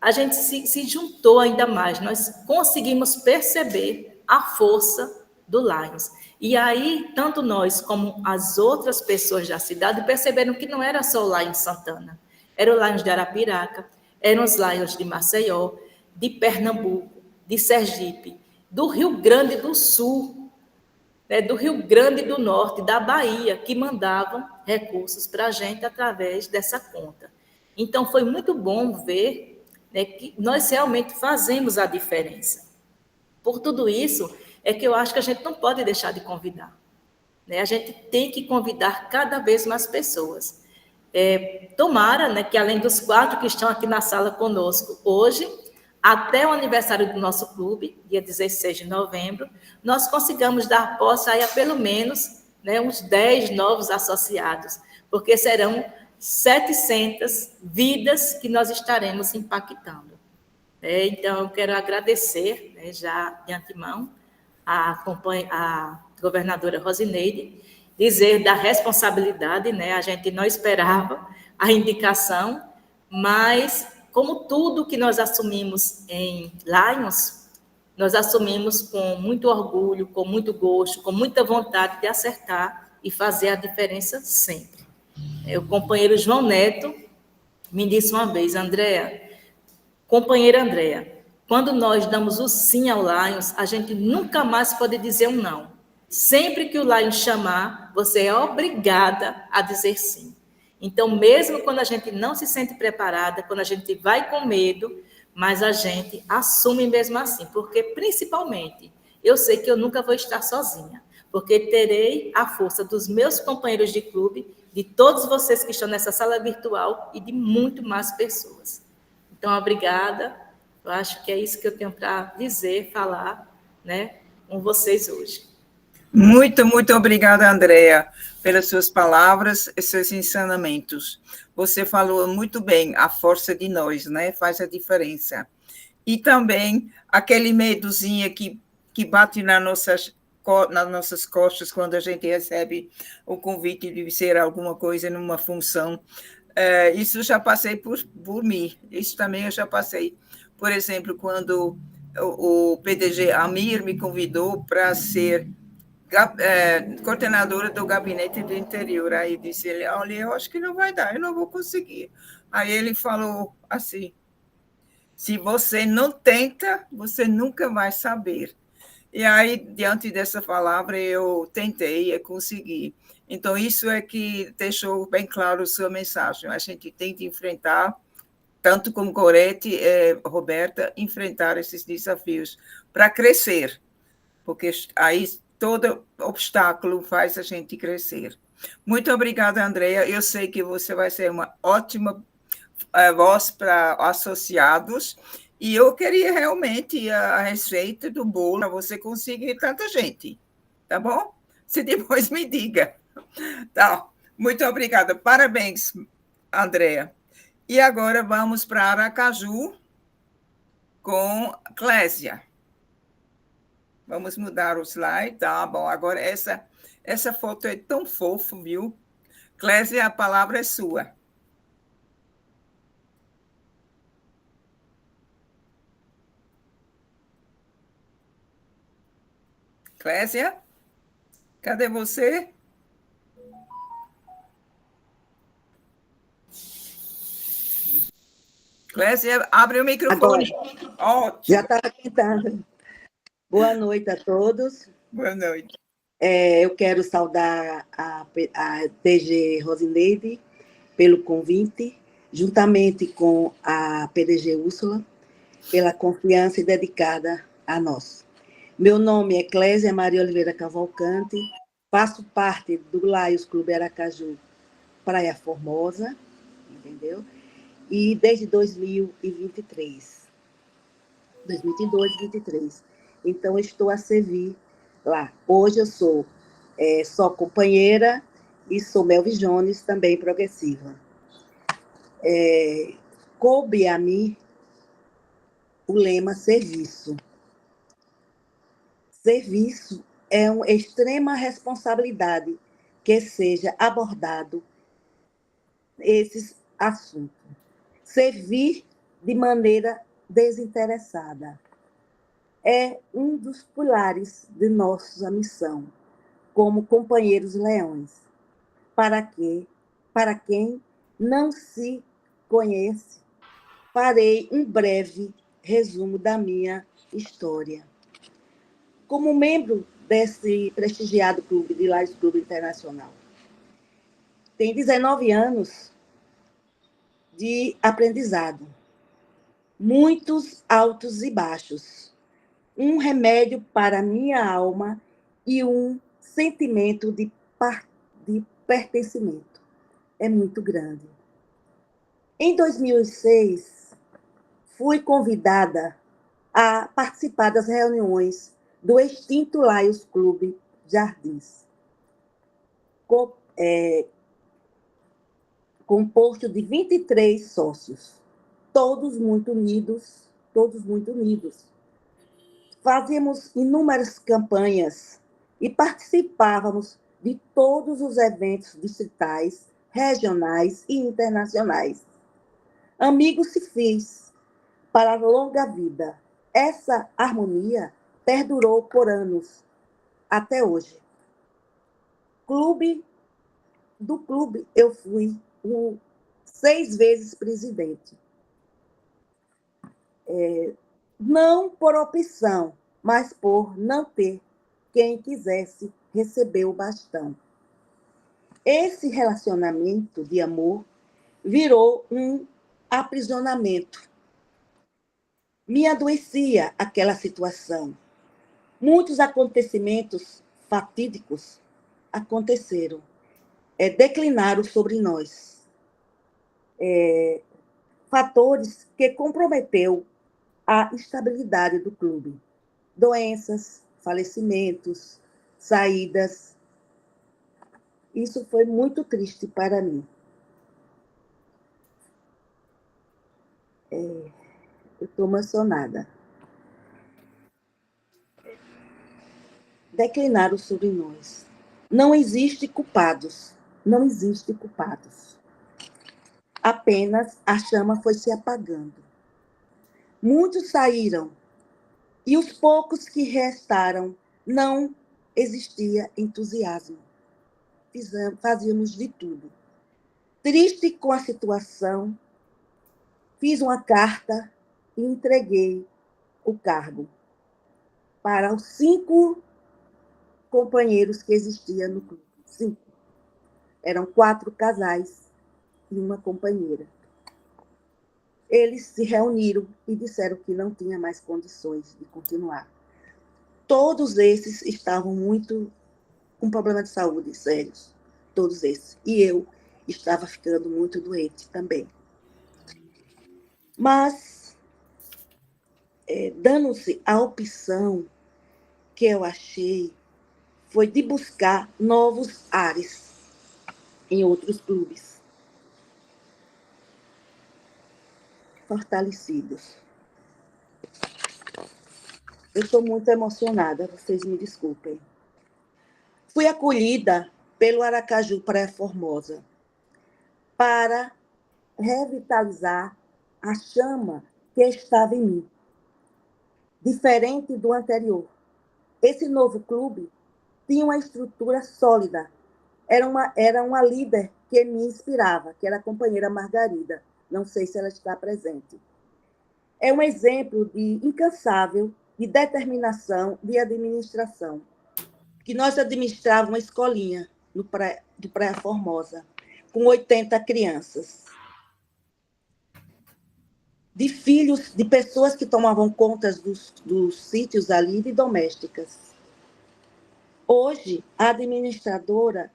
a gente se juntou ainda mais, nós conseguimos perceber a força do Lions. E aí, tanto nós como as outras pessoas da cidade perceberam que não era só o Lions Santana. Era o Lions de Arapiraca, eram os Lions de Maceió, de Pernambuco, de Sergipe, do Rio Grande do Sul, né, do Rio Grande do Norte, da Bahia, que mandavam recursos para a gente através dessa conta. Então, foi muito bom ver, né, que nós realmente fazemos a diferença. Por tudo isso, é que eu acho que a gente não pode deixar de convidar. Né? A gente tem que convidar cada vez mais pessoas. Tomara, né, que além dos 4 que estão aqui na sala conosco hoje, até o aniversário do nosso clube, dia 16 de novembro, nós consigamos dar posse aí a pelo menos, né, uns 10 novos associados, porque serão 700 vidas que nós estaremos impactando. Então, eu quero agradecer, né, já de antemão, a governadora Rosineide, dizer da responsabilidade, né? A gente não esperava a indicação, mas como tudo que nós assumimos em Lions, nós assumimos com muito orgulho, com muito gosto, com muita vontade de acertar e fazer a diferença sempre. O companheiro João Neto me disse uma vez, companheira Andréa, quando nós damos o sim ao Lions, a gente nunca mais pode dizer um não. Sempre que o Lions chamar, você é obrigada a dizer sim. Então, mesmo quando a gente não se sente preparada, quando a gente vai com medo, mas a gente assume mesmo assim, porque, principalmente, eu sei que eu nunca vou estar sozinha, porque terei a força dos meus companheiros de clube, de todos vocês que estão nessa sala virtual e de muito mais pessoas. Então, obrigada. Eu acho que é isso que eu tenho para dizer, falar, né, com vocês hoje. Muito, muito obrigada, Andréa, pelas suas palavras e seus ensinamentos. Você falou muito bem, a força de nós, né, faz a diferença. E também aquele medozinho que bate nas nossas nas nossas costas quando a gente recebe o convite de ser alguma coisa numa função. Isso já passei por mim, isso também eu já passei. Por exemplo, quando o PDG Amir me convidou para ser coordenadora do gabinete do interior. Aí disse ele, olha, eu acho que não vai dar, eu não vou conseguir. Aí ele falou assim, se você não tenta, você nunca vai saber. E aí, diante dessa palavra, eu tentei e consegui. Então, isso é que deixou bem claro a sua mensagem. A gente tem que enfrentar, tanto como Gorete, Roberta, enfrentar esses desafios para crescer, porque aí todo obstáculo faz a gente crescer. Muito obrigada, Andréa. Eu sei que você vai ser uma ótima voz para associados, e eu queria realmente a receita do bolo para você conseguir tanta gente, tá bom? Se depois me diga. Tá, muito obrigada. Parabéns, Andréa. E agora vamos para Aracaju com Clésia. Vamos mudar o slide, tá bom. Agora, essa foto é tão fofa, viu? Clésia, a palavra é sua. Clésia, cadê você? Clésia, abre o microfone. Agora, já estava tentando. Boa noite a todos. Boa noite. Eu quero saudar a DG Rosineide pelo convite, juntamente com a PDG Úrsula, pela confiança e dedicada a nós. Meu nome é Clésia Maria Oliveira Cavalcante, faço parte do Laios Clube Aracaju Praia Formosa, entendeu? E desde 2023. 2022, 2023. Então, estou a servir lá. Hoje eu sou só companheira e sou Melvi Jones, também progressiva. Coube a mim o lema serviço. Serviço é uma extrema responsabilidade que seja abordado esses assuntos. Servir de maneira desinteressada é um dos pilares de nossa missão, como companheiros leões. Para quem não se conhece, farei um breve resumo da minha história. Como membro desse prestigiado clube, de Laios Clube Internacional, tem 19 anos de aprendizado, muitos altos e baixos, um remédio para a minha alma e um sentimento de pertencimento. É muito grande. Em 2006, fui convidada a participar das reuniões do extinto Laios Clube Jardins, composto de 23 sócios, todos muito unidos. Fazíamos inúmeras campanhas e participávamos de todos os eventos distritais, regionais e internacionais. Amigos se fiz para a longa vida. Essa harmonia perdurou por anos, até hoje. Do clube, eu fui 6 vezes presidente. Não por opção, mas por não ter quem quisesse receber o bastão. Esse relacionamento de amor virou um aprisionamento. Me adoecia aquela situação. Muitos acontecimentos fatídicos aconteceram, declinaram sobre nós. Fatores que comprometeu a estabilidade do clube. Doenças, falecimentos, saídas. Isso foi muito triste para mim. Eu estou emocionada. declinaram sobre nós. Não existe culpados. Não existe culpados. Apenas a chama foi se apagando. Muitos saíram, e os poucos que restaram não existia entusiasmo. Fazíamos de tudo. Triste com a situação, fiz uma carta e entreguei o cargo para os 5 companheiros que existiam no clube. 5. Eram 4 casais e uma companheira. Eles se reuniram e disseram que não tinha mais condições de continuar. Todos esses estavam muito com problema de saúde sérios. Todos esses. E eu estava ficando muito doente também. Mas, dando-se a opção que eu achei, foi de buscar novos ares em outros clubes fortalecidos. Eu estou muito emocionada, vocês me desculpem. Fui acolhida pelo Aracaju Praia Formosa para revitalizar a chama que estava em mim, diferente do anterior. Esse novo clube tinha uma estrutura sólida. Era uma líder que me inspirava, que era a companheira Margarida. Não sei se ela está presente. É um exemplo de incansável, de determinação, de administração. Que nós administrávamos uma escolinha do Praia Formosa, com 80 crianças. De filhos, de pessoas que tomavam conta dos sítios ali, de domésticas. Hoje, a administradora,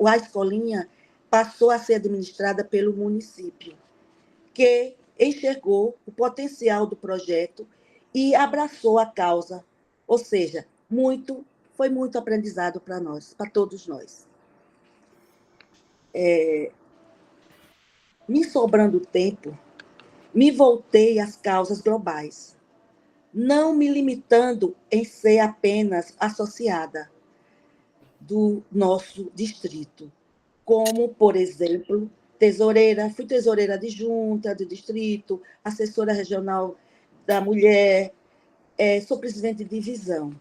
a escolinha, passou a ser administrada pelo município, que enxergou o potencial do projeto e abraçou a causa. Ou seja, foi muito aprendizado para nós, para todos nós. Me sobrando tempo, me voltei às causas globais, não me limitando em ser apenas associada do nosso distrito, como, por exemplo, fui tesoureira adjunta do distrito, assessora regional da mulher, sou presidente de divisão.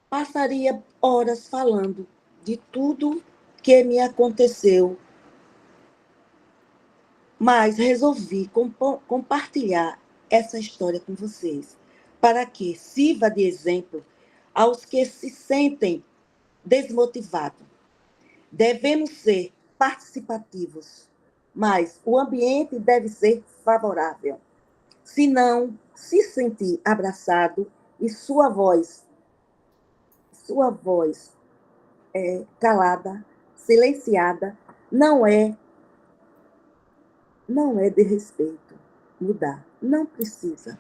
Passaria horas falando de tudo que me aconteceu, mas resolvi compartilhar essa história com vocês, para que sirva de exemplo aos que se sentem desmotivados. Devemos ser participativos, mas o ambiente deve ser favorável. Se não se sentir abraçado e sua voz calada, silenciada, não é de respeito mudar. Não precisa.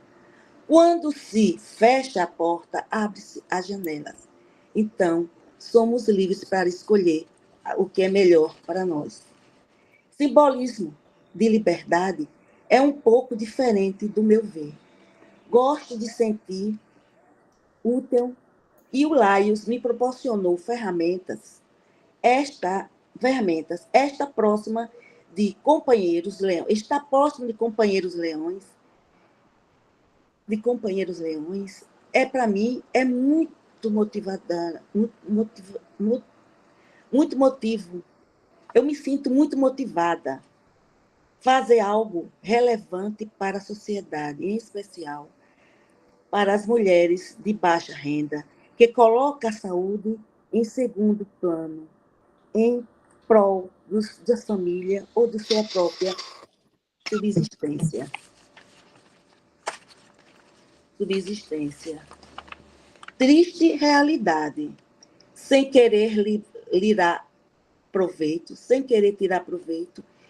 Quando se fecha a porta, abre-se as janelas. Então, somos livres para escolher o que é melhor para nós. Simbolismo de liberdade é um pouco diferente do meu ver. Gosto de sentir útil e o Laios me proporcionou ferramentas, esta próxima de companheiros leões, está próximo de companheiros leões, para mim, é muito motivadora, muito motivo. Eu me sinto muito motivada. Fazer algo relevante para a sociedade, em especial para as mulheres de baixa renda, que coloca a saúde em segundo plano, em prol da família ou de sua própria subsistência. Triste realidade, sem querer tirar proveito,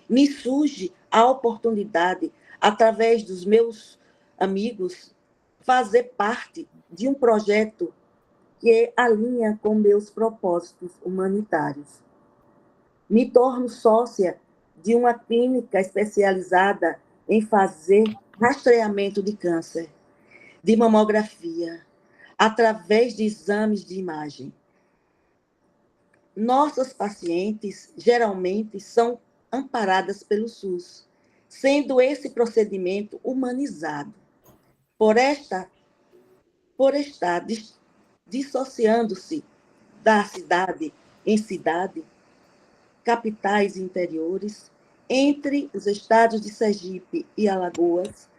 me surge a oportunidade, através dos meus amigos, fazer parte de um projeto que alinha com meus propósitos humanitários. Me torno sócia de uma clínica especializada em fazer rastreamento de câncer, de mamografia, através de exames de imagem. Nossas pacientes, geralmente, são amparadas pelo SUS, sendo esse procedimento humanizado. Por estar dissociando-se da cidade em cidade, capitais e interiores, entre os estados de Sergipe e Alagoas,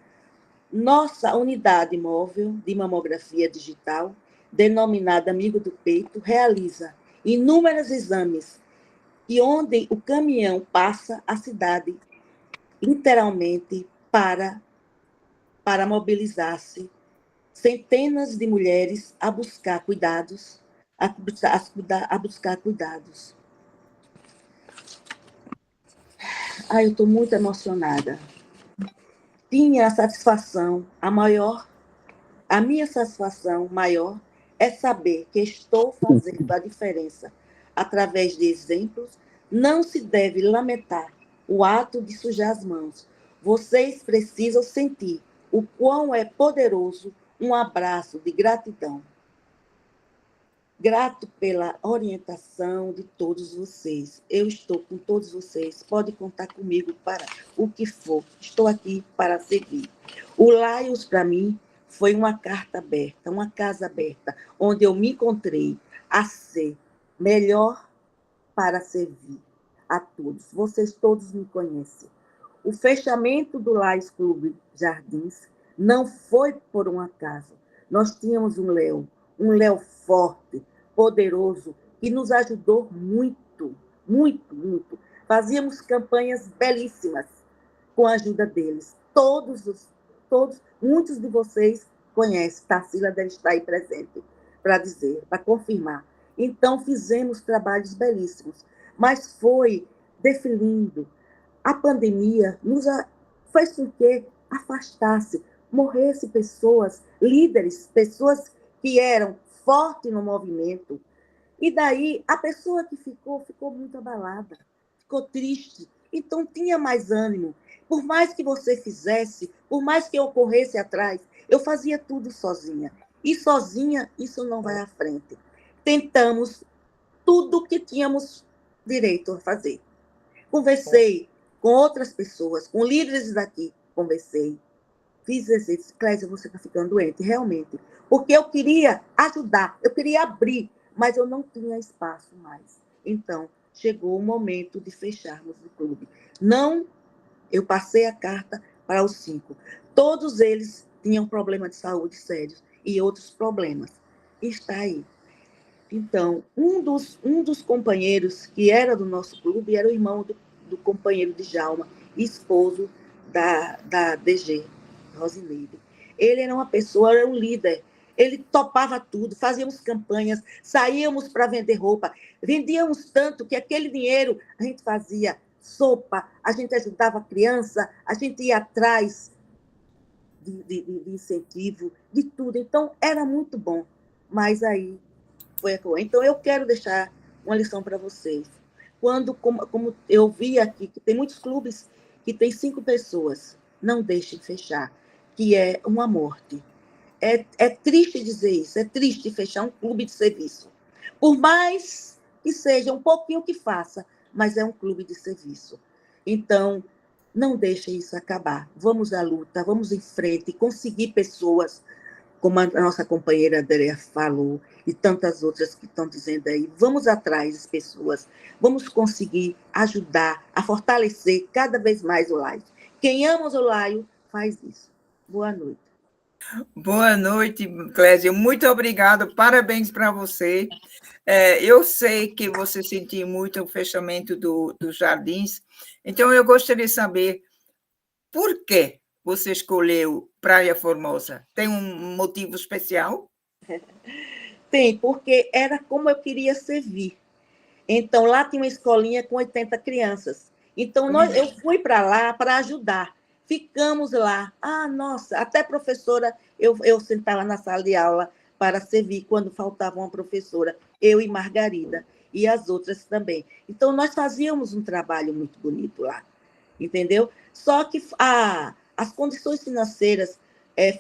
nossa unidade móvel de mamografia digital, denominada Amigo do Peito, realiza inúmeros exames e onde o caminhão passa a cidade literalmente para mobilizar-se centenas de mulheres a buscar cuidados, a buscar cuidados. Ai, eu estou muito emocionada. Tinha a satisfação, a minha satisfação maior é saber que estou fazendo a diferença através de exemplos. Não se deve lamentar o ato de sujar as mãos. Vocês precisam sentir o quão é poderoso um abraço de gratidão. Grato pela orientação de todos vocês. Eu estou com todos vocês. Pode contar comigo para o que for. Estou aqui para servir. O Laios, para mim, foi uma carta aberta, uma casa aberta, onde eu me encontrei a ser melhor para servir a todos. Vocês todos me conhecem. O fechamento do Laios Clube Jardins não foi por um acaso. Nós tínhamos um Léo forte, poderoso, que nos ajudou muito, muito, muito. Fazíamos campanhas belíssimas com a ajuda deles. Muitos de vocês conhecem, Tarsila deve estar aí presente para dizer, para confirmar. Então, fizemos trabalhos belíssimos, mas foi definindo. A pandemia fez com que afastasse, morresse pessoas, líderes, pessoas que eram fortes no movimento. E daí, a pessoa que ficou muito abalada, ficou triste, então tinha mais ânimo. Por mais que você fizesse, por mais que eu corresse atrás, eu fazia tudo sozinha. E sozinha, isso não vai à frente. Tentamos tudo que tínhamos direito a fazer. Conversei com outras pessoas, com líderes daqui, conversei. Fiz exercício. Clésia, você está ficando doente, realmente. Porque eu queria ajudar, eu queria abrir, mas eu não tinha espaço mais. Então, chegou o momento de fecharmos o clube. Não, eu passei a carta para os 5. Todos eles tinham problemas de saúde sérios e outros problemas. E está aí. Então, um dos companheiros que era do nosso clube era o irmão do companheiro de Djalma, esposo da DG, Rosineide. Ele era uma pessoa, era um líder. Ele topava tudo, fazíamos campanhas, saíamos para vender roupa, vendíamos tanto que aquele dinheiro a gente fazia sopa, a gente ajudava a criança, a gente ia atrás de incentivo, de tudo. Então, era muito bom. Mas aí foi a coisa. Então, eu quero deixar uma lição para vocês. Como eu vi aqui, que tem muitos clubes que tem 5 pessoas, não deixem fechar, que é uma morte. É triste dizer isso, é triste fechar um clube de serviço. Por mais que seja um pouquinho que faça, mas é um clube de serviço. Então, não deixem isso acabar. Vamos à luta, vamos em frente, conseguir pessoas, como a nossa companheira Andréa falou, e tantas outras que estão dizendo aí. Vamos atrás das pessoas, vamos conseguir ajudar a fortalecer cada vez mais o Laio. Quem ama o Laio faz isso. Boa noite. Boa noite, Clésia. Muito obrigada, parabéns para você. Eu sei que você sentiu muito o fechamento dos jardins, então eu gostaria de saber por que você escolheu Praia Formosa. Tem um motivo especial? Tem, porque era como eu queria servir. Então, lá tinha uma escolinha com 80 crianças. Então, eu fui para lá para ajudar. Ficamos lá. Ah, nossa, até professora, eu sentava na sala de aula para servir quando faltava uma professora, eu e Margarida, e as outras também. Então, nós fazíamos um trabalho muito bonito lá, entendeu? Só que as condições financeiras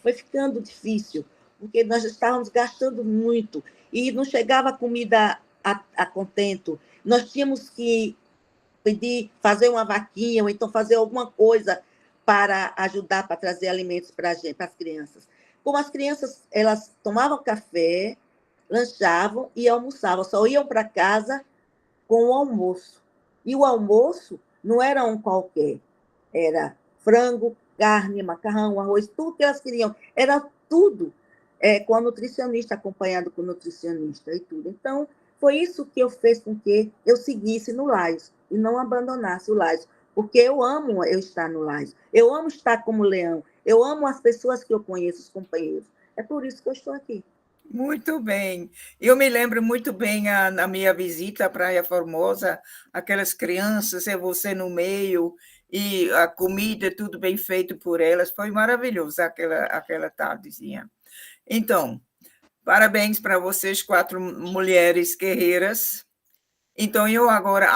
foi ficando difícil, porque nós estávamos gastando muito e não chegava comida a contento. Nós tínhamos que pedir, fazer uma vaquinha, ou então fazer alguma coisa para ajudar, para trazer alimentos para as crianças. Como as crianças, elas tomavam café, lanchavam e almoçavam, só iam para casa com o almoço. E o almoço não era um qualquer, era frango, carne, macarrão, arroz, tudo que elas queriam. Era tudo com a nutricionista, acompanhado com o nutricionista e tudo. Então, foi isso que eu fez com que eu seguisse no Lais e não abandonasse o Lais, porque eu amo eu estar no Lais, eu amo estar como leão, eu amo as pessoas que eu conheço, os companheiros. É por isso que eu estou aqui. Muito bem. Eu me lembro muito bem na minha visita à Praia Formosa, aquelas crianças, e você no meio, e a comida, tudo bem feito por elas. Foi maravilhoso aquela tardezinha. Então, parabéns para vocês, 4 mulheres guerreiras. Então, eu agora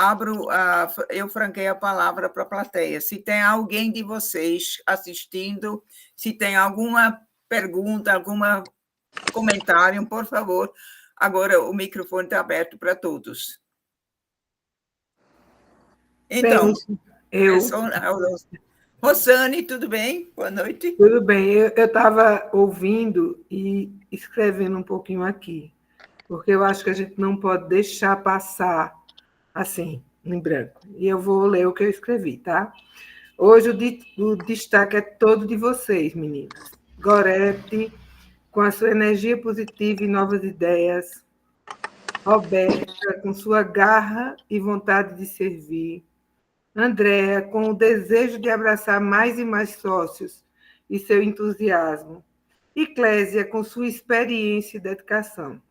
eu franquei a palavra para a plateia. Se tem alguém de vocês assistindo, se tem alguma pergunta, alguma comentário, por favor. Agora o microfone está aberto para todos. Então, eu. Rosane, tudo bem? Boa noite. Tudo bem. Eu estava ouvindo e escrevendo um pouquinho aqui, porque eu acho que a gente não pode deixar passar assim, em branco. E eu vou ler o que eu escrevi, tá? Hoje o destaque é todo de vocês, meninas. Gorete, com a sua energia positiva e novas ideias. Roberta, com sua garra e vontade de servir. Andréa, com o desejo de abraçar mais e mais sócios e seu entusiasmo. E Clésia, com sua experiência e dedicação.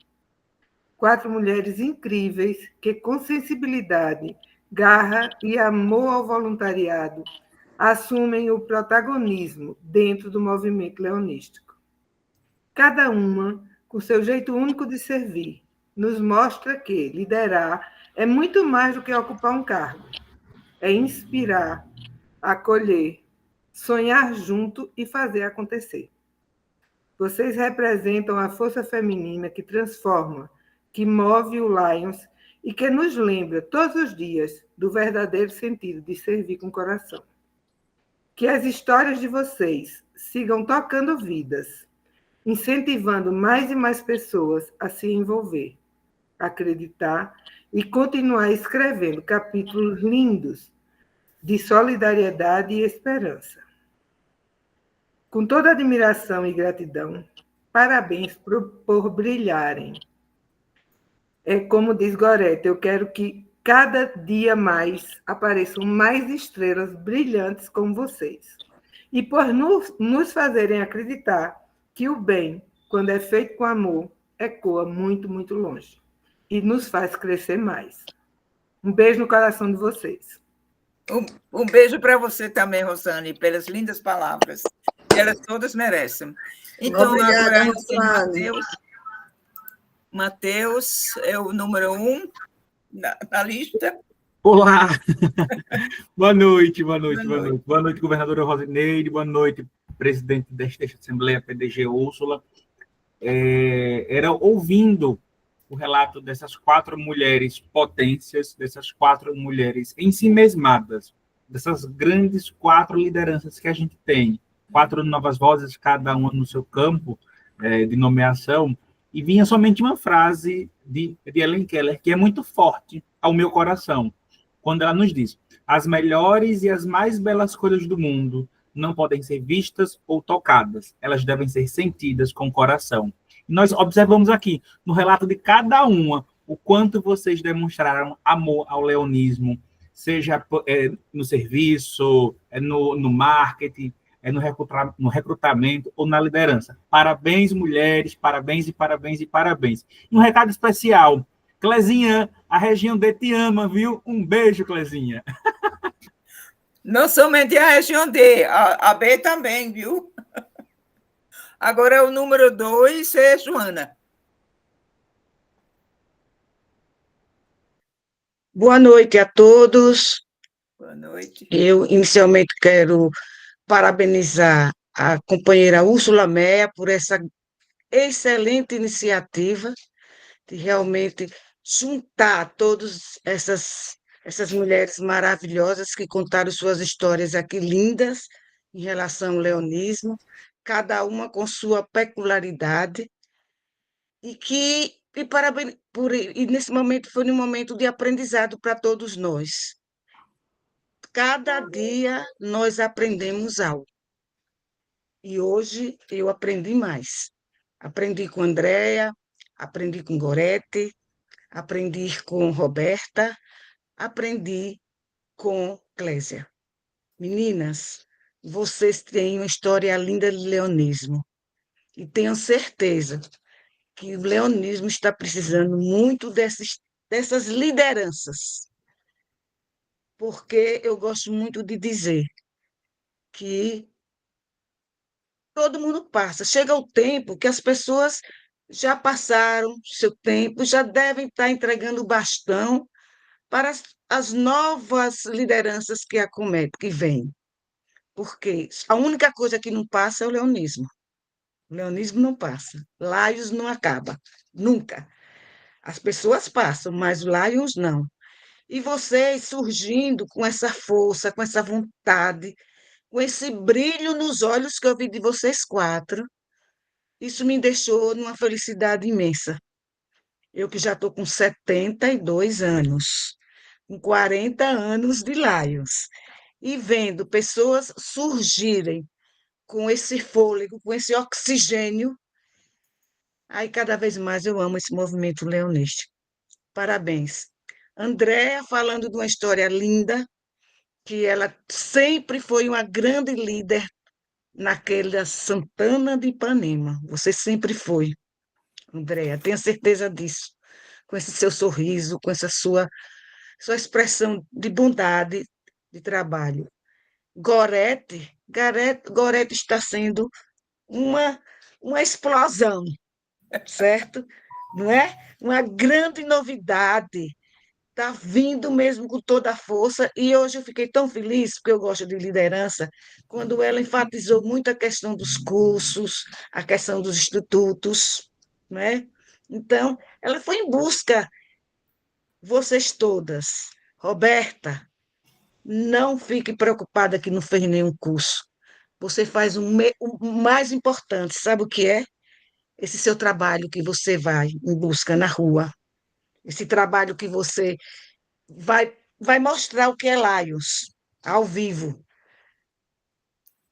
4 mulheres incríveis que, com sensibilidade, garra e amor ao voluntariado, assumem o protagonismo dentro do movimento leonístico. Cada uma, com seu jeito único de servir, nos mostra que liderar é muito mais do que ocupar um cargo. É inspirar, acolher, sonhar junto e fazer acontecer. Vocês representam a força feminina que transforma, que move o Lions e que nos lembra todos os dias do verdadeiro sentido de servir com coração. Que as histórias de vocês sigam tocando vidas, incentivando mais e mais pessoas a se envolver, acreditar e continuar escrevendo capítulos lindos de solidariedade e esperança. Com toda admiração e gratidão, parabéns por brilharem. É como diz Gorete, eu quero que cada dia mais apareçam mais estrelas brilhantes como vocês. E por nos fazerem acreditar que o bem, quando é feito com amor, ecoa muito, muito longe. E nos faz crescer mais. Um beijo no coração de vocês. Um beijo para você também, Rosane, pelas lindas palavras. Elas todas merecem. Então, obrigada, agora Rosane. Matheus é o número 1 na lista. Olá! Boa noite, governadora Rosineide, boa noite, presidente desta Assembleia, PDG Úrsula. Era ouvindo o relato dessas 4 mulheres potências, dessas 4 mulheres em si mesmadas, dessas grandes 4 lideranças que a gente tem, 4 novas vozes, cada uma no seu campo de nomeação, e vinha somente uma frase de Helen Keller, que é muito forte ao meu coração, quando ela nos diz: as melhores e as mais belas coisas do mundo não podem ser vistas ou tocadas, elas devem ser sentidas com o coração. E nós observamos aqui, no relato de cada uma, o quanto vocês demonstraram amor ao leonismo, seja no serviço, no marketing, no recrutamento ou na liderança. Parabéns, mulheres, parabéns e parabéns e parabéns. E um recado especial, Clezinha, a região D te ama, viu? Um beijo, Clezinha. Não somente a região D, a B também, viu? Agora o número 2 é Joana. Boa noite a todos. Boa noite. Eu, inicialmente, quero parabenizar a companheira Úrsula Meia por essa excelente iniciativa de realmente juntar todas essas mulheres maravilhosas que contaram suas histórias aqui lindas em relação ao leonismo, cada uma com sua peculiaridade, e parabéns e nesse momento foi um momento de aprendizado para todos nós. Cada dia nós aprendemos algo. E hoje eu aprendi mais. Aprendi com Andréa, aprendi com Gorete, aprendi com Roberta, aprendi com Clésia. Meninas, vocês têm uma história linda de leonismo. E tenho certeza que o leonismo está precisando muito dessas lideranças. Porque eu gosto muito de dizer que todo mundo passa. Chega o tempo que as pessoas já passaram seu tempo, já devem estar entregando o bastão para as novas lideranças que acometem, que vêm. Porque a única coisa que não passa é o leonismo. O leonismo não passa. Lions não acaba. Nunca. As pessoas passam, mas o Lions não. E vocês surgindo com essa força, com essa vontade, com esse brilho nos olhos que eu vi de vocês quatro, isso me deixou numa felicidade imensa. Eu que já estou com 72 anos, com 40 anos de Lions, e vendo pessoas surgirem com esse fôlego, com esse oxigênio, aí cada vez mais eu amo esse movimento leonístico. Parabéns. Andréa falando de uma história linda, que ela sempre foi uma grande líder naquela Santana de Ipanema. Você sempre foi, Andréa, tenha certeza disso. Com esse seu sorriso, com essa sua expressão de bondade de trabalho. Gorete está sendo uma explosão, certo? Não é? Uma grande novidade. Está vindo mesmo com toda a força, e hoje eu fiquei tão feliz, porque eu gosto de liderança, quando ela enfatizou muito a questão dos cursos, a questão dos institutos, né? Então, ela foi em busca, vocês todas. Roberta, não fique preocupada que não fez nenhum curso. Você faz o mais importante, sabe o que é? Esse seu trabalho que você vai em busca na rua, esse trabalho que você vai mostrar o que é Lions, ao vivo.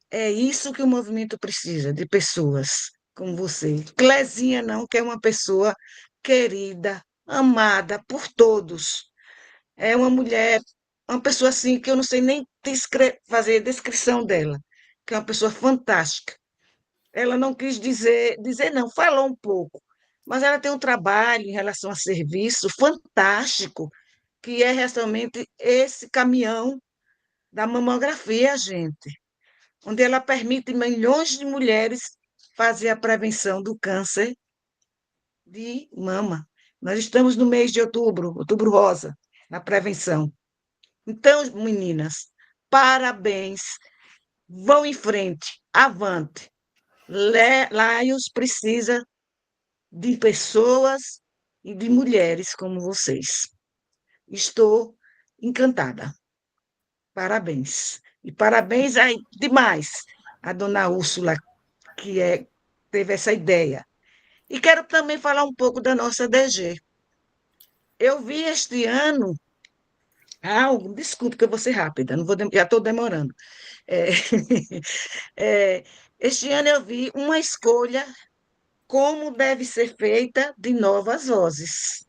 É isso que o movimento precisa, de pessoas como você. Clezinha não, que é uma pessoa querida, amada por todos. É uma mulher, uma pessoa assim que eu não sei nem fazer a descrição dela, que é uma pessoa fantástica. Ela não quis dizer não, falou um pouco, mas ela tem um trabalho em relação a serviço fantástico, que é realmente esse caminhão da mamografia, gente, onde ela permite milhões de mulheres fazer a prevenção do câncer de mama. Nós estamos no mês de outubro, outubro rosa, na prevenção. Então, meninas, parabéns, vão em frente, avante. Lions precisa de pessoas e de mulheres como vocês. Estou encantada. Parabéns. E parabéns aí, demais a dona Úrsula, que teve essa ideia. E quero também falar um pouco da nossa DG. Eu vi este ano algo, desculpe que eu vou ser rápida, não vou, já estou demorando. É, este ano eu vi uma escolha como deve ser feita de novas vozes.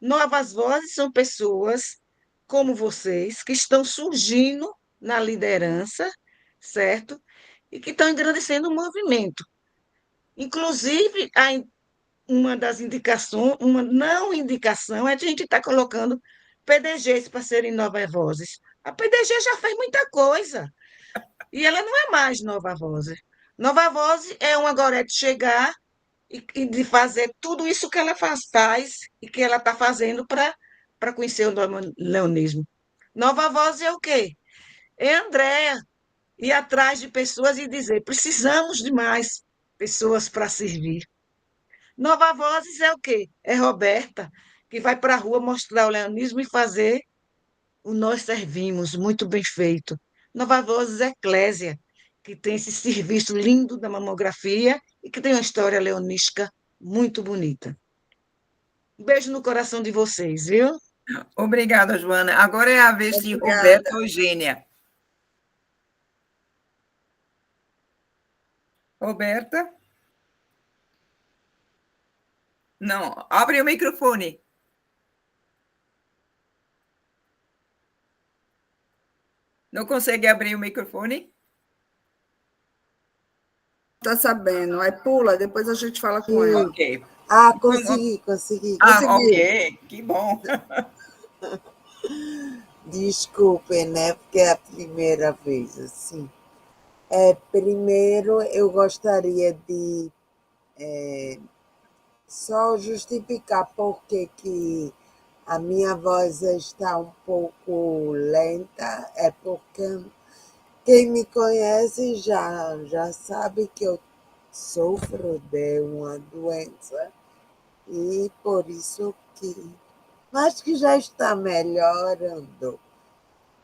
Novas vozes são pessoas como vocês, que estão surgindo na liderança, certo? E que estão engrandecendo o movimento. Inclusive, uma das indicações, uma não indicação, é a gente estar colocando PDGs para serem novas vozes. A PDG já fez muita coisa, e ela não é mais nova voz. Nova voz é uma Gorete chegar e de fazer tudo isso que ela faz e que ela está fazendo para conhecer o leonismo. Nova voz é o quê? É Andréa ir atrás de pessoas e dizer: precisamos de mais pessoas para servir. Nova Vozes é o quê? É Roberta, que vai para a rua mostrar o leonismo e fazer o Nós Servimos, muito bem feito. Nova Vozes é Eclésia, que tem esse serviço lindo da mamografia e que tem uma história leonística muito bonita. Um beijo no coração de vocês, viu? Obrigada, Joana. Agora é a vez de Obrigada. Roberta Eugênia. Roberta? Não, abre o microfone. Não consegue abrir o microfone? Está sabendo. Aí pula, depois a gente fala com ela. Ok. Ah, consegui. Conseguiu. Ok, que bom. Desculpem, né? Porque é a primeira vez, assim. Primeiro, eu gostaria de só justificar por que a minha voz está um pouco lenta. É porque quem me conhece já sabe que eu sofro de uma doença e por isso que... Mas que já está melhorando,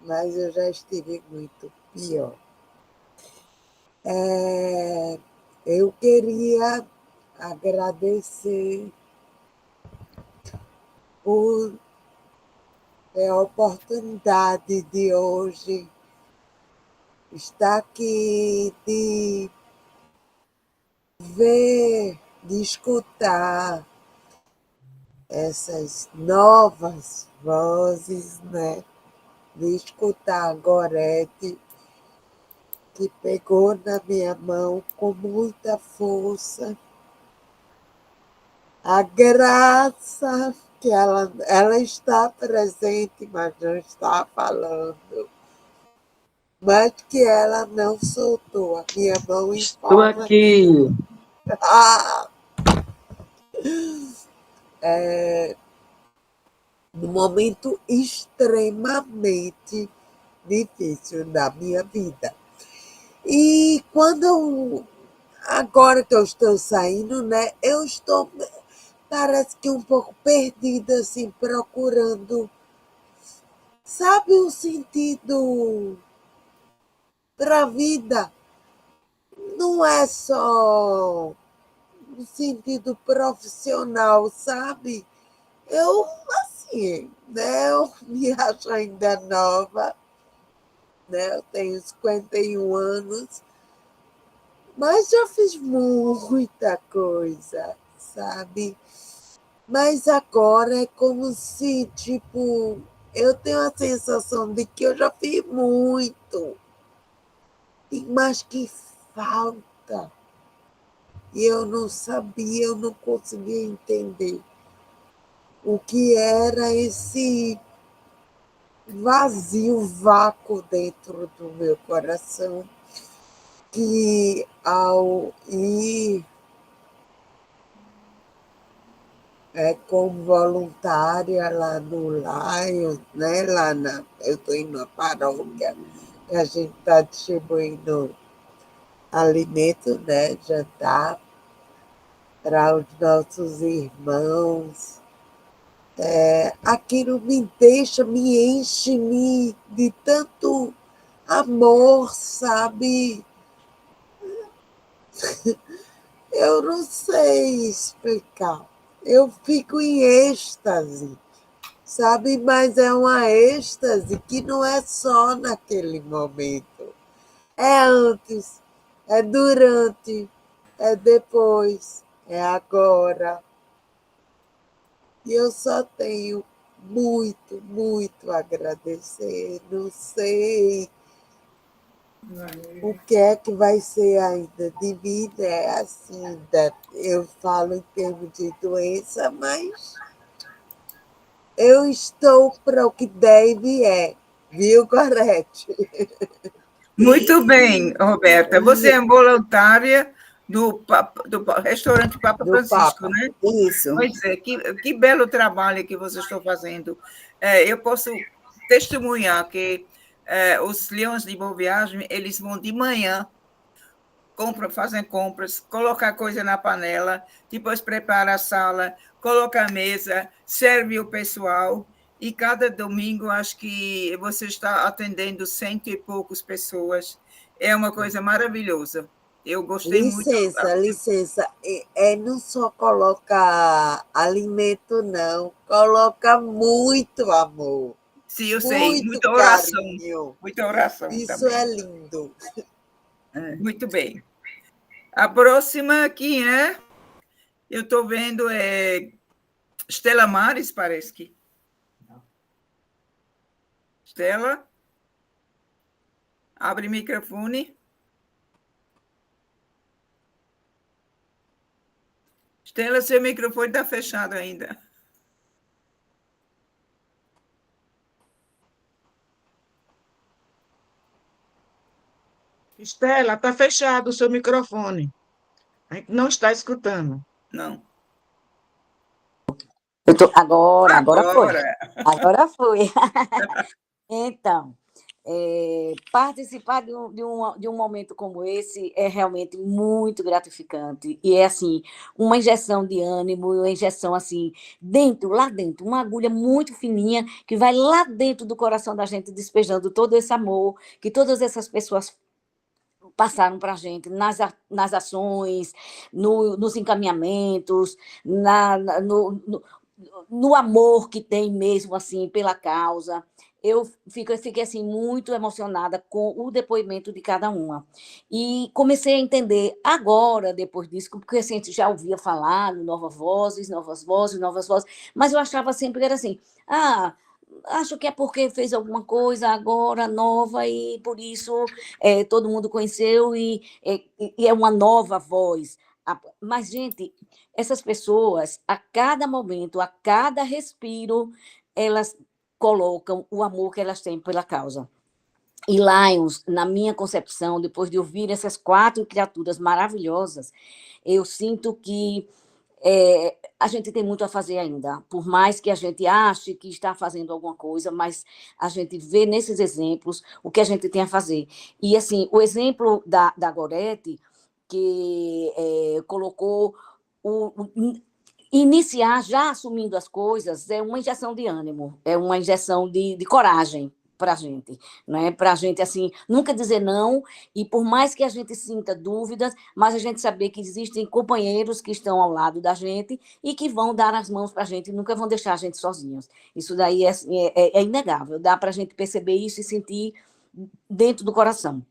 mas eu já estive muito pior. Eu queria agradecer por ter a oportunidade de hoje estar aqui, de ver, de escutar essas novas vozes, né? De escutar a Gorete, que pegou na minha mão com muita força. A Graça, que ela está presente, mas não está falando. Mas que ela não soltou a minha mão em Estou forma aqui. num momento extremamente difícil da minha vida. E agora que eu estou saindo, né, eu estou, parece que um pouco perdida, assim, procurando, sabe, um sentido para a vida. Não é só um sentido profissional, sabe? Eu, assim, né, eu me acho ainda nova, né? Eu tenho 51 anos, mas já fiz muita coisa, sabe? Mas agora é como se, tipo, eu tenho a sensação de que eu já fiz muito, mas que falta. E eu não sabia, eu não conseguia entender o que era esse vazio, vácuo dentro do meu coração, que ao ir como voluntária lá no Lion, né? Eu estou indo na paróquia, que a gente está distribuindo alimento, né? Jantar para os nossos irmãos. Aquilo me enche de tanto amor, sabe? Eu não sei explicar. Eu fico em êxtase, sabe? Mas é uma êxtase que não é só naquele momento. É antes, é durante, é depois, é agora. E eu só tenho muito, muito a agradecer. Não sei o que é que vai ser ainda de vida. É assim, eu falo em termos de doença, mas eu estou para o que deve viu, Gorete? Muito bem, Roberta. Você é voluntária do restaurante Papa Do Francisco, Papa. né? Isso. Pois é, que belo trabalho que vocês estão fazendo. Eu posso testemunhar que os Leões de Boa Viagem, eles vão de manhã fazem compras, colocar coisa na panela, depois prepara a sala, coloca a mesa, serve o pessoal, e cada domingo acho que você está atendendo 100 e poucas pessoas. É uma coisa maravilhosa. Eu gostei muito. Licença, não só coloca alimento, não, coloca muito amor, Sim, eu sei, muito muita oração. carinho. Muita oração Isso também. é lindo. Muito bem. A próxima, quem é? Eu estou vendo, Estela Mares, parece que. Estela? Abre o microfone. Estela, seu microfone está fechado ainda. Estela, está fechado o seu microfone. A gente não está escutando. Não. Agora foi. Agora. Agora foi. Então, participar de um momento como esse é realmente muito gratificante. E é, assim, uma injeção de ânimo, uma injeção, assim, lá dentro, uma agulha muito fininha que vai lá dentro do coração da gente, despejando todo esse amor que todas essas pessoas passaram para a gente nas ações, nos encaminhamentos, no amor que tem mesmo, assim, pela causa. Eu fiquei assim, muito emocionada com o depoimento de cada uma. E comecei a entender agora, depois disso, porque a gente já ouvia falar no Novas Vozes, mas eu achava sempre que era assim, acho que é porque fez alguma coisa agora nova e por isso todo mundo conheceu e é uma nova voz. Mas, gente, essas pessoas, a cada momento, a cada respiro, elas colocam o amor que elas têm pela causa. E Lions, na minha concepção, depois de ouvir essas 4 criaturas maravilhosas, eu sinto que a gente tem muito a fazer ainda, por mais que a gente ache que está fazendo alguma coisa, mas a gente vê nesses exemplos o que a gente tem a fazer. E, assim, o exemplo da Gorete, que colocou iniciar já assumindo as coisas é uma injeção de ânimo, é uma injeção de coragem para a gente, né? Para a gente, assim, nunca dizer não, e por mais que a gente sinta dúvidas, mas a gente saber que existem companheiros que estão ao lado da gente e que vão dar as mãos para a gente e nunca vão deixar a gente sozinhos. Isso daí é inegável, dá para a gente perceber isso e sentir dentro do coração.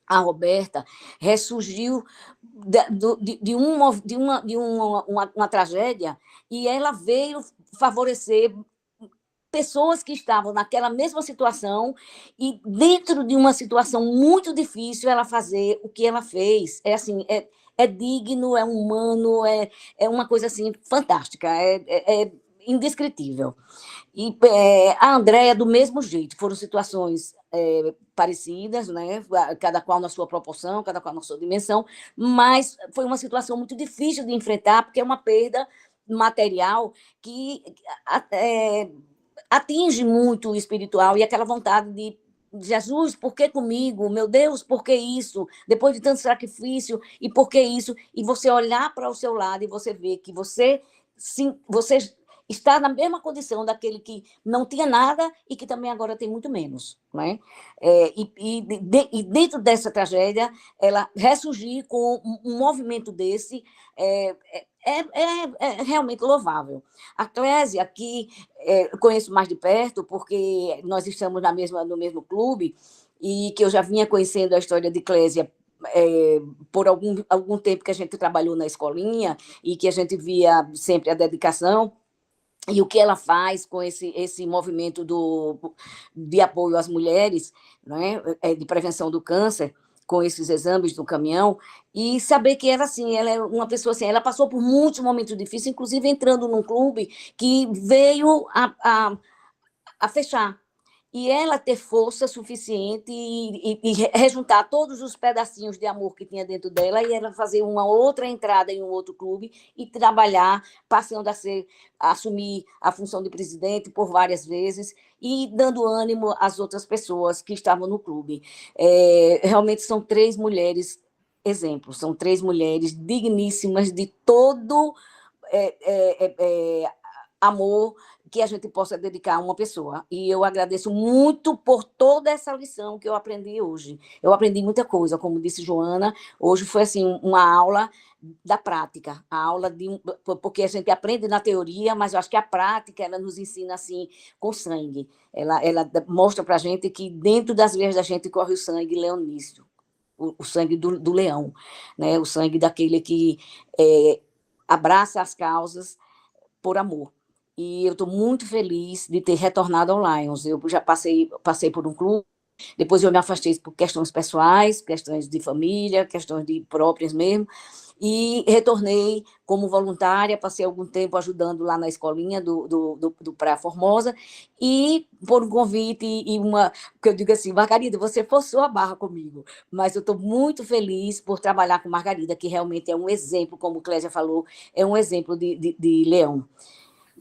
A Roberta ressurgiu de uma tragédia e ela veio favorecer pessoas que estavam naquela mesma situação e dentro de uma situação muito difícil ela fazer o que ela fez. É assim, é digno, é humano, é uma coisa assim fantástica, é indescritível. E a Andréia, do mesmo jeito, foram situações parecidas, né? Cada qual na sua proporção, cada qual na sua dimensão, mas foi uma situação muito difícil de enfrentar, porque é uma perda material que atinge muito o espiritual e aquela vontade de Jesus, por que comigo? Meu Deus, por que isso? Depois de tanto sacrifício, e por que isso? E você olhar para o seu lado e você ver que você está na mesma condição daquele que não tinha nada e que também agora tem muito menos, né? E dentro dessa tragédia, ela ressurgir com um movimento desse é realmente louvável. A Clésia, que conheço mais de perto, porque nós estamos no mesmo clube, e que eu já vinha conhecendo a história de Clésia por algum tempo que a gente trabalhou na escolinha e que a gente via sempre a dedicação e o que ela faz com esse movimento de apoio às mulheres, né, de prevenção do câncer, com esses exames do caminhão, e saber que ela, assim, ela é uma pessoa assim, ela passou por muitos momentos difíceis, inclusive entrando num clube que veio a fechar. E ela ter força suficiente e rejuntar todos os pedacinhos de amor que tinha dentro dela e ela fazer uma outra entrada em um outro clube e trabalhar, passando a assumir a função de presidente por várias vezes e dando ânimo às outras pessoas que estavam no clube. Realmente são 3 mulheres exemplo, são 3 mulheres digníssimas de todo amor que a gente possa dedicar a uma pessoa. E eu agradeço muito por toda essa lição que eu aprendi hoje. Eu aprendi muita coisa, como disse Joana, hoje foi assim uma aula da prática, a aula porque a gente aprende na teoria, mas eu acho que a prática ela nos ensina assim com sangue. Ela mostra para a gente que dentro das veias da gente corre o sangue leonício, o sangue do leão, né? O sangue daquele que abraça as causas por amor. E eu estou muito feliz de ter retornado ao Lions. Eu já passei por um clube, depois eu me afastei por questões pessoais, questões de família, questões próprias mesmo, e retornei como voluntária, passei algum tempo ajudando lá na escolinha do Praia Formosa, e por um convite e que eu digo assim, Margarida, você forçou a barra comigo, mas eu estou muito feliz por trabalhar com Margarida, que realmente é um exemplo, como o Clésia falou, é um exemplo de leão.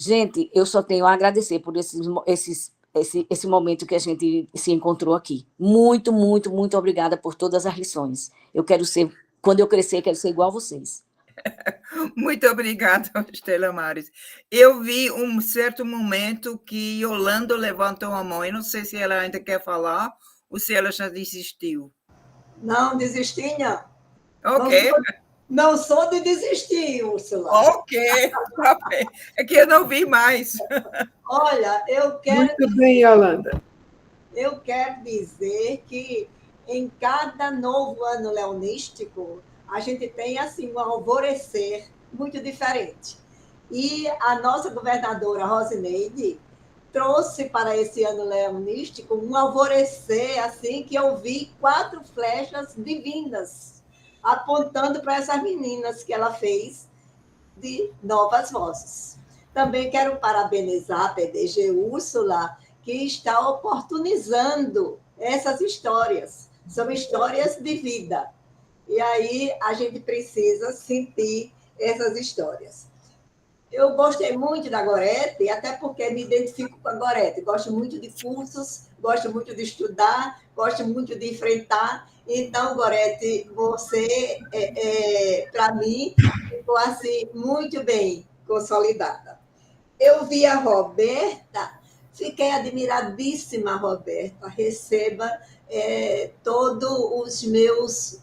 Gente, eu só tenho a agradecer por esse momento que a gente se encontrou aqui. Muito, muito, muito obrigada por todas as lições. Quando eu crescer, quero ser igual a vocês. Muito obrigada, Estela Maris. Eu vi um certo momento que Yolanda levantou a mão. Eu não sei se ela ainda quer falar ou se ela já desistiu. Não, desisti, não. Ok. Não sou de desistir, Úrsula. Ok, tá bem. É que eu não vi mais. Olha, eu quero... Muito bem, Yolanda. Eu quero dizer que em cada novo ano leonístico, a gente tem assim um alvorecer muito diferente. E a nossa governadora Rosineide trouxe para esse ano leonístico um alvorecer assim que eu vi 4 flechas divinas apontando para essas meninas que ela fez de novas vozes. Também quero parabenizar a PDG Úrsula, que está oportunizando essas histórias. São histórias de vida. E aí a gente precisa sentir essas histórias. Eu gostei muito da Gorete, até porque me identifico com a Gorete. Gosto muito de cursos, gosto muito de estudar, gosto muito de enfrentar. Então, Gorete, você, para mim, ficou assim, muito bem consolidada. Eu vi a Roberta, fiquei admiradíssima, Roberta. Receba todos os meus...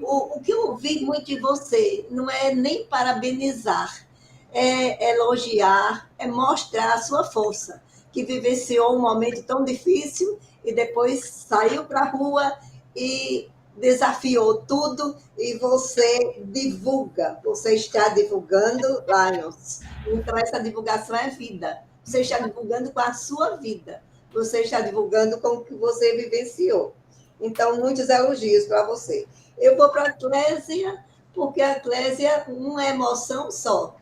O que eu vi muito em você não é nem parabenizar, é elogiar, é mostrar a sua força, que vivenciou um momento tão difícil e depois saiu para a rua e desafiou tudo e você divulga, você está divulgando Lions. Então, essa divulgação é vida. Você está divulgando com a sua vida, você está divulgando com o que você vivenciou. Então, muitos elogios para você. Eu vou para a Clésia, porque a Clésia é uma emoção só.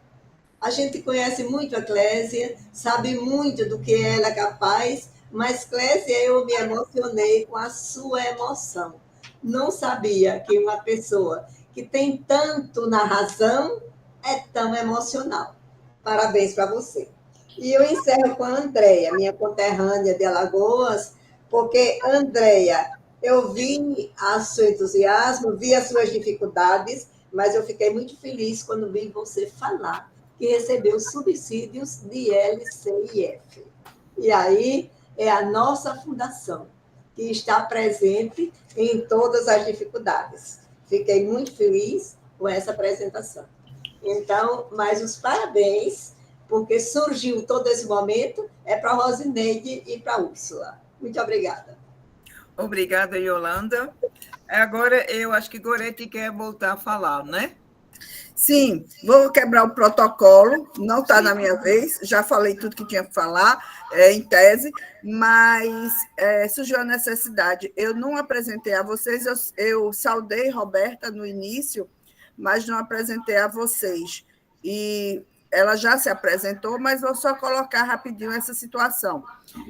A gente conhece muito a Clésia, sabe muito do que ela é capaz, mas, Clésia, eu me emocionei com a sua emoção. Não sabia que uma pessoa que tem tanto na razão é tão emocional. Parabéns para você. E eu encerro com a Andréia, minha conterrânea de Alagoas, porque, Andréia, eu vi o seu entusiasmo, vi as suas dificuldades, mas eu fiquei muito feliz quando vi você falar que recebeu subsídios de LCIF. E aí é a nossa fundação, que está presente em todas as dificuldades. Fiquei muito feliz com essa apresentação. Então, mais os parabéns, porque surgiu todo esse momento, é para a Rosineide e para a Úrsula. Muito obrigada. Obrigada, Yolanda. Agora, eu acho que Gorete quer voltar a falar, né? Sim, vou quebrar o protocolo, não está na minha vez, já falei tudo que tinha que falar, em tese, mas surgiu a necessidade. Eu não apresentei a vocês, eu saudei Roberta no início, mas não apresentei a vocês. E ela já se apresentou, mas vou só colocar rapidinho essa situação.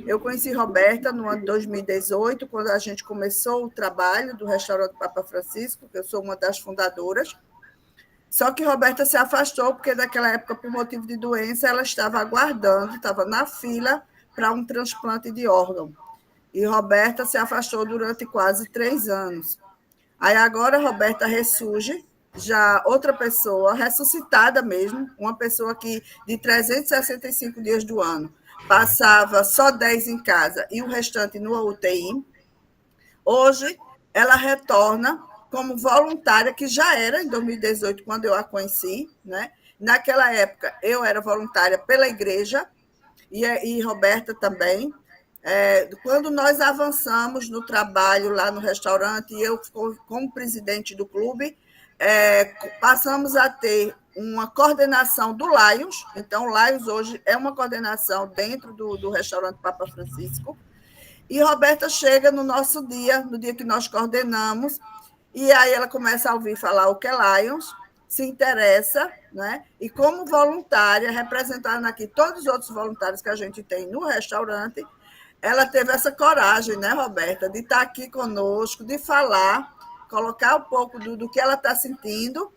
Eu conheci Roberta no ano de 2018, quando a gente começou o trabalho do Restaurante Papa Francisco, que eu sou uma das fundadoras. Só que Roberta se afastou, porque naquela época, por motivo de doença, ela estava aguardando, estava na fila para um transplante de órgão. E Roberta se afastou durante quase 3 anos. Aí agora a Roberta ressurge, já outra pessoa, ressuscitada mesmo, uma pessoa que de 365 dias do ano passava só 10 em casa e o restante no UTI. Hoje, ela retorna como voluntária, que já era em 2018, quando eu a conheci, né? Naquela época, eu era voluntária pela igreja, e Roberta também. Quando nós avançamos no trabalho lá no restaurante, e eu, como presidente do clube, passamos a ter uma coordenação do Lions. Então, o Lions hoje é uma coordenação dentro do restaurante Papa Francisco. E Roberta chega no nosso dia, no dia que nós coordenamos, e aí ela começa a ouvir falar o que é Lions, se interessa, né? E como voluntária, representando aqui todos os outros voluntários que a gente tem no restaurante, ela teve essa coragem, né, Roberta, de estar aqui conosco, de falar, colocar um pouco do que ela está sentindo,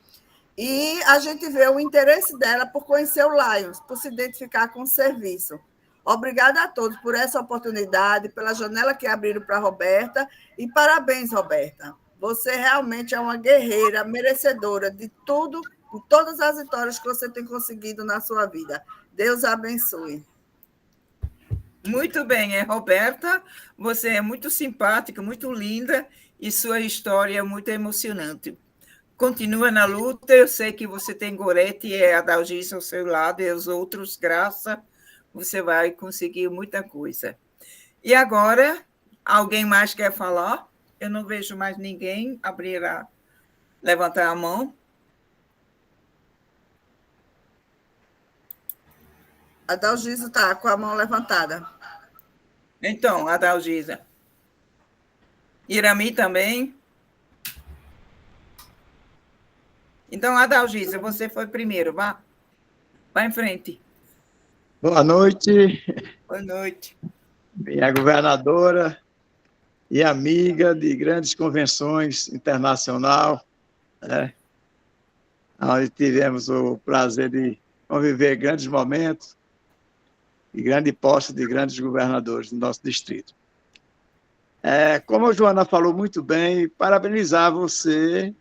e a gente vê o interesse dela por conhecer o Lions, por se identificar com o serviço. Obrigada a todos por essa oportunidade, pela janela que abriram para a Roberta, e parabéns, Roberta. Você realmente é uma guerreira, merecedora de tudo, de todas as vitórias que você tem conseguido na sua vida. Deus abençoe. Muito bem, Roberta, você é muito simpática, muito linda, e sua história é muito emocionante. Continua na luta, eu sei que você tem Gorete e a Dalgisa ao seu lado, e os outros, Graça, você vai conseguir muita coisa. E agora, alguém mais quer falar? Eu não vejo mais ninguém levantar a mão. A Dalgisa está com a mão levantada. Então, a Dalgisa. Irami também. Então, a Dalgisa, você foi primeiro, vá em frente. Boa noite. Boa noite. Minha governadora e amiga de grandes convenções internacional, né? Onde tivemos o prazer de conviver grandes momentos e grande posse de grandes governadores do nosso distrito. Como a Joana falou muito bem, parabenizar você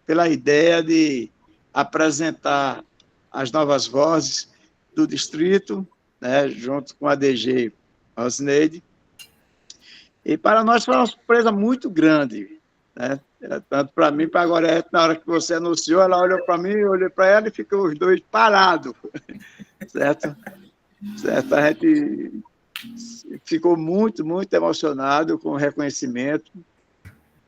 pela ideia de apresentar as novas vozes do distrito, né, junto com a DG Rosineide. E para nós foi uma surpresa muito grande, né? Tanto para mim, para a Gorete, na hora que você anunciou, ela olhou para mim, eu olhei para ela e ficou os dois parados, certo? Certo? A gente ficou muito, muito emocionado com o reconhecimento.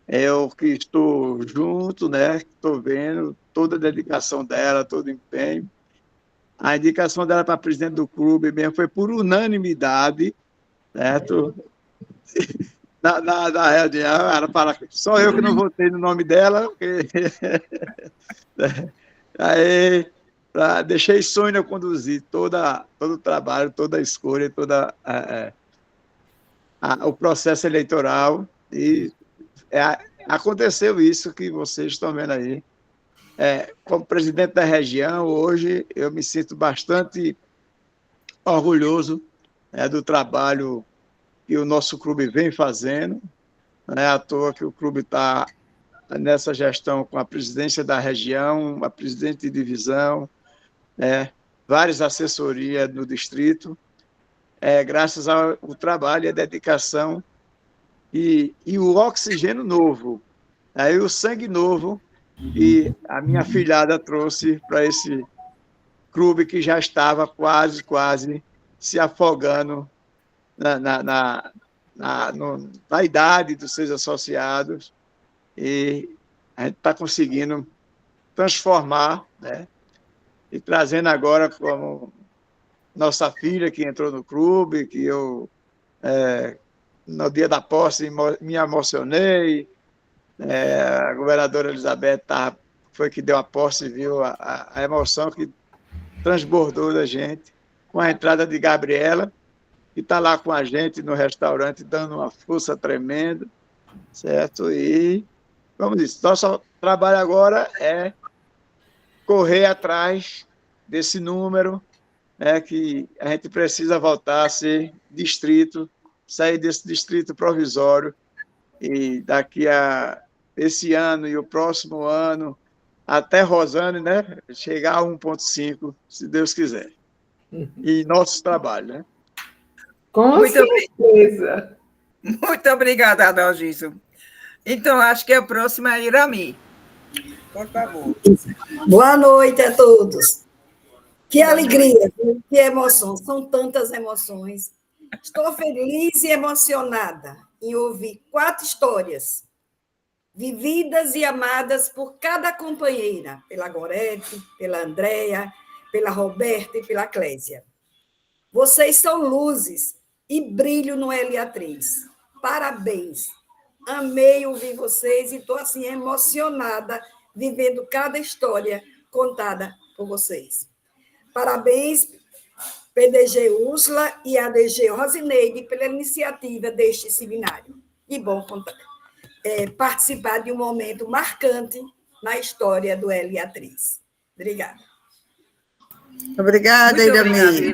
Eu que estou junto, né? Estou vendo toda a dedicação dela, todo o empenho. A indicação dela para presidente do clube mesmo foi por unanimidade, certo? Na reunião, ela fala, só eu que não votei no nome dela, porque... Aí, deixei Sônia conduzir todo o trabalho, toda a escolha, o processo eleitoral, e aconteceu isso que vocês estão vendo aí. Como presidente da região, hoje eu me sinto bastante orgulhoso, do trabalho que o nosso clube vem fazendo. Não é à toa que o clube está nessa gestão com a presidência da região, a presidente de divisão, várias assessorias no distrito, graças ao trabalho e à dedicação e o oxigênio novo, aí o sangue novo, e a minha filhada trouxe para esse clube que já estava quase se afogando na idade dos seus associados, e a gente está conseguindo transformar, né? E trazendo agora como nossa filha que entrou no clube, que eu, no dia da posse, me emocionei. A governadora Elizabeth foi que deu a posse, viu a emoção que transbordou da gente com a entrada de Gabriela, que está lá com a gente no restaurante, dando uma força tremenda, certo? E, como disse, nosso trabalho agora é correr atrás desse número, que a gente precisa voltar a ser distrito, sair desse distrito provisório, e daqui a esse ano e o próximo ano, até Rosane, né? Chegar a 1,5, se Deus quiser. E nossos trabalhos, né? Com certeza. Muito obrigada, Adalgisa. Então, acho que a próxima é a Irami. Por favor. Boa noite a todos. Que alegria, que emoção, são tantas emoções. Estou feliz e emocionada em ouvir 4 histórias, vividas e amadas por cada companheira, pela Gorete, pela Andréia, pela Roberta e pela Clésia. Vocês são luzes e brilho no LA3. Parabéns. Amei ouvir vocês e estou assim emocionada vivendo cada história contada por vocês. Parabéns, PDG Úrsula e ADG Rosineide, pela iniciativa deste seminário. E bom participar de um momento marcante na história do LA3. Obrigada. Obrigada, Irami.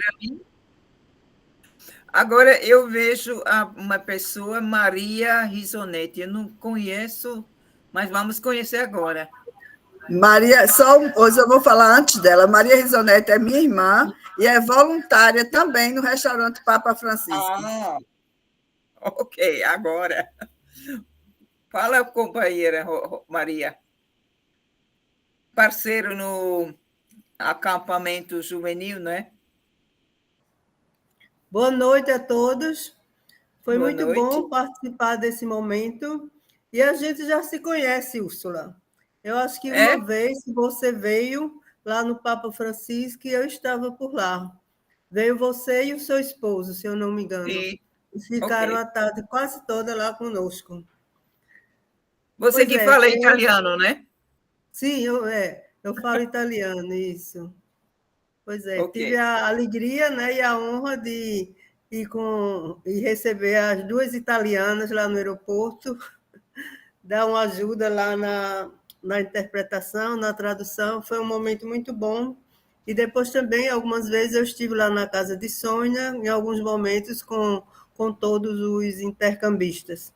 Agora, eu vejo uma pessoa, Maria Risonete. Eu não conheço, mas vamos conhecer agora. Maria, hoje eu vou falar antes dela. Maria Risonete é minha irmã e é voluntária também no restaurante Papa Francisco. Ah, ok, agora. Fala, companheira Maria. Parceiro no acampamento juvenil, né? Boa noite a todos. Foi Boa muito noite. bom participar desse momento. E a gente já se conhece, Úrsula. Eu acho que uma vez você veio lá no Papa Francisco e eu estava por lá. Veio você e o seu esposo, se eu não me engano. Sim. E ficaram a tarde quase toda lá conosco. Você que fala italiano, né? Sim, eu falo italiano, isso. Pois é, tive a alegria, né, e a honra de ir receber as 2 italianas lá no aeroporto, dar uma ajuda lá na interpretação, na tradução. Foi um momento muito bom. E depois também, algumas vezes, eu estive lá na casa de Sônia, em alguns momentos, com todos os intercambistas.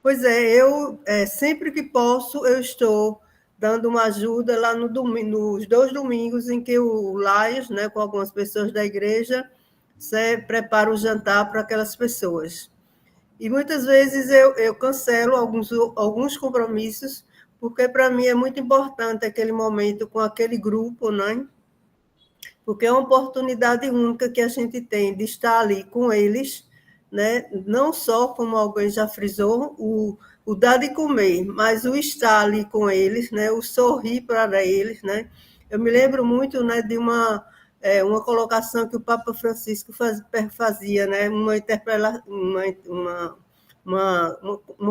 Pois é, eu, sempre que posso, eu estou dando uma ajuda lá nos 2 domingos em que o Laios, né, com algumas pessoas da igreja, prepara o jantar para aquelas pessoas. E muitas vezes eu cancelo alguns compromissos, porque para mim é muito importante aquele momento com aquele grupo, né? Porque é uma oportunidade única que a gente tem de estar ali com eles, né? Não só, como alguém já frisou, o dar de comer, mas o estar ali com eles, né? O sorrir para eles, né? Eu me lembro muito, né, de uma colocação que o Papa Francisco fazia, né? Uma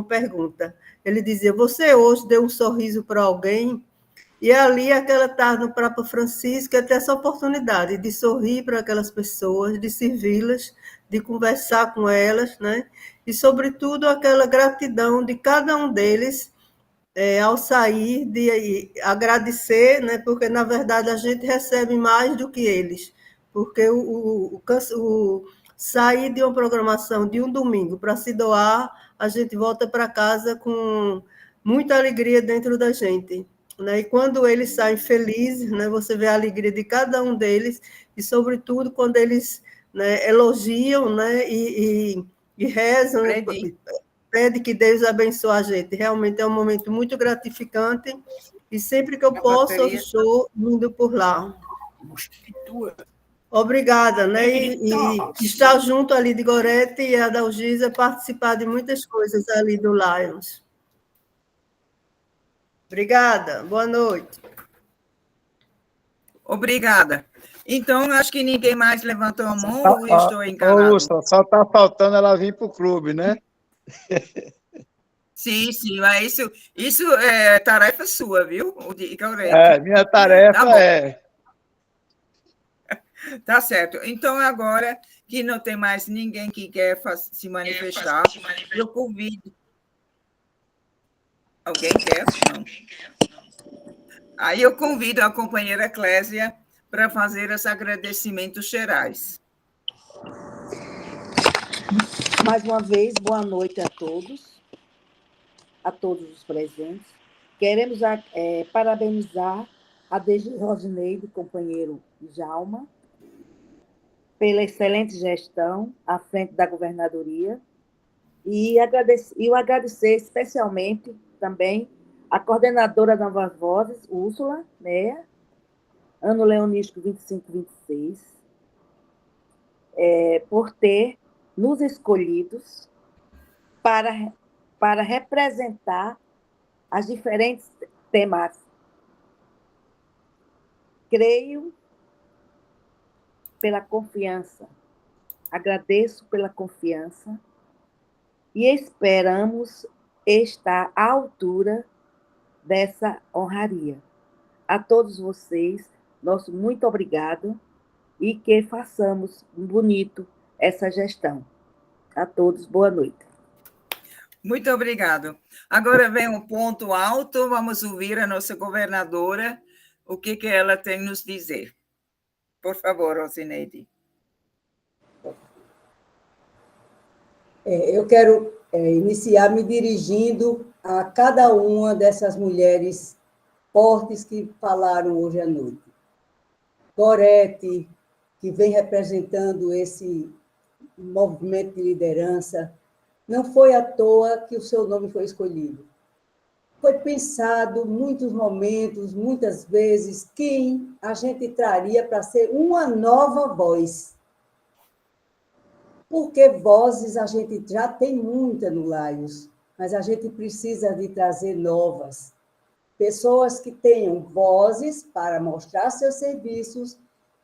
pergunta. Ele dizia: você hoje deu um sorriso para alguém? E ali, aquela tarde no Papa Francisco, até essa oportunidade de sorrir para aquelas pessoas, de servi-las, de conversar com elas, né? E, sobretudo, aquela gratidão de cada um deles ao sair, de agradecer, né? Porque, na verdade, a gente recebe mais do que eles, porque o sair de uma programação de um domingo para se doar, a gente volta para casa com muita alegria dentro da gente. Né? E quando eles saem felizes, né, você vê a alegria de cada um deles, e, sobretudo, quando eles, né, elogiam, né, e rezam, pede que Deus abençoe a gente. Realmente é um momento muito gratificante, e sempre que eu posso, eu estou indo por lá. Obrigada, né? E estar junto ali de Gorete e Adalgisa, participar de muitas coisas ali do Lions. Obrigada, boa noite. Obrigada. Então, acho que ninguém mais levantou a mão ou eu estou enganado? Úrsula, só está faltando ela vir para o clube, né? Sim, mas isso é tarefa sua, viu? Minha tarefa Tá certo. Então, agora que não tem mais ninguém que quer se manifestar, eu convido. Alguém quer? Não. Aí eu convido a companheira Clésia para fazer os agradecimentos gerais. Mais uma vez, boa noite a todos. a todos os presentes. Queremos parabenizar a DG Rosineide, companheiro Djalma, pela excelente gestão à frente da governadoria e agradecer especialmente também a coordenadora da Novas Vozes, Úrsula, né? Ano Leonístico 25-26, por ter nos escolhidos para representar as diferentes temáticas. Creio pela confiança, agradeço pela confiança e esperamos estar à altura dessa honraria. A todos vocês, nosso muito obrigado e que façamos bonito essa gestão. A todos, boa noite. Muito obrigado. Agora vem um ponto alto, vamos ouvir a nossa governadora, o que ela tem nos dizer. Por favor, Rosineide. Eu quero iniciar me dirigindo a cada uma dessas mulheres fortes que falaram hoje à noite. Gorete, que vem representando esse movimento de liderança, não foi à toa que o seu nome foi escolhido. Foi pensado muitos momentos, muitas vezes, quem a gente traria para ser uma nova voz. Porque vozes a gente já tem muita no Laios, mas a gente precisa de trazer novas. Pessoas que tenham vozes para mostrar seus serviços,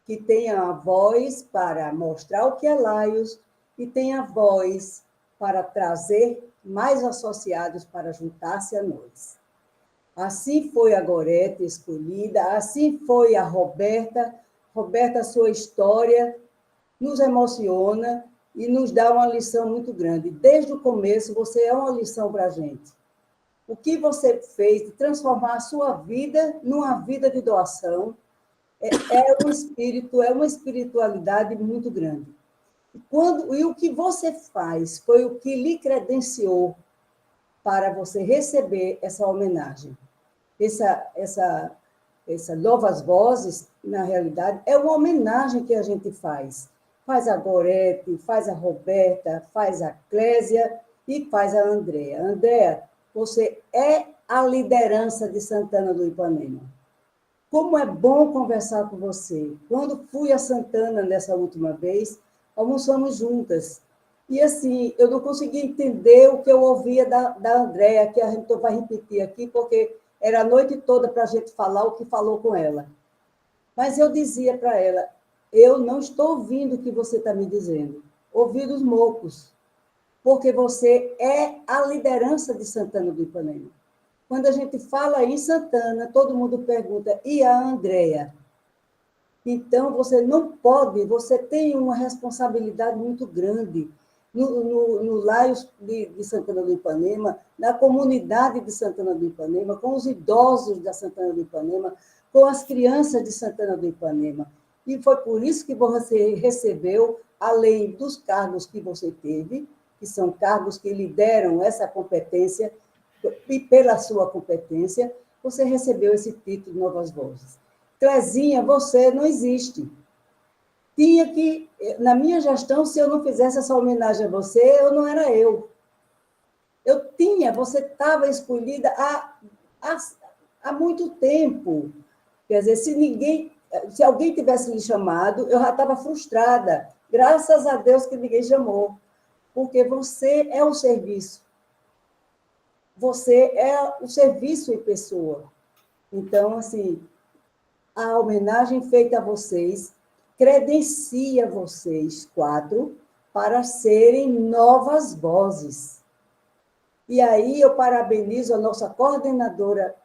que tenham a voz para mostrar o que é Laios e tenha a voz para trazer mais associados para juntar-se a nós. Assim foi a Gorete escolhida, assim foi a Roberta. Roberta, sua história nos emociona e nos dá uma lição muito grande. Desde o começo, você é uma lição para a gente. O que você fez de transformar a sua vida numa vida de doação é um espírito, é uma espiritualidade muito grande. E o que você faz foi o que lhe credenciou para você receber essa homenagem. Essa Novas Vozes, na realidade, é uma homenagem que a gente faz. Faz a Gorete, faz a Roberta, faz a Clésia e faz a Andréa. Andréa, você é a liderança de Santana do Ipanema. Como é bom conversar com você. Quando fui a Santana nessa última vez, almoçamos juntas. E, assim, eu não consegui entender o que eu ouvia da Andréa, que a gente vai repetir aqui, porque era a noite toda para a gente falar o que falou com ela. Mas eu dizia para ela, eu não estou ouvindo o que você está me dizendo. Ouvi dos mocos, porque você é a liderança de Santana do Ipanema. Quando a gente fala em Santana, todo mundo pergunta, e a Andréa? Então, você não pode, você tem uma responsabilidade muito grande no Laios de Santana do Ipanema, na comunidade de Santana do Ipanema, com os idosos da Santana do Ipanema, com as crianças de Santana do Ipanema. E foi por isso que você recebeu, além dos cargos que você teve, que são cargos que lideram essa competência, e pela sua competência, você recebeu esse título de Novas Vozes. Clezinha, você não existe. Tinha que, na minha gestão, se eu não fizesse essa homenagem a você, eu não era eu. Você estava escolhida há muito tempo. Quer dizer, se alguém tivesse lhe chamado, eu já estava frustrada. Graças a Deus que ninguém chamou. Porque você é o serviço. Você é o serviço em pessoa. Então, assim, a homenagem feita a vocês credencia vocês 4 para serem novas vozes. E aí eu parabenizo a nossa coordenadora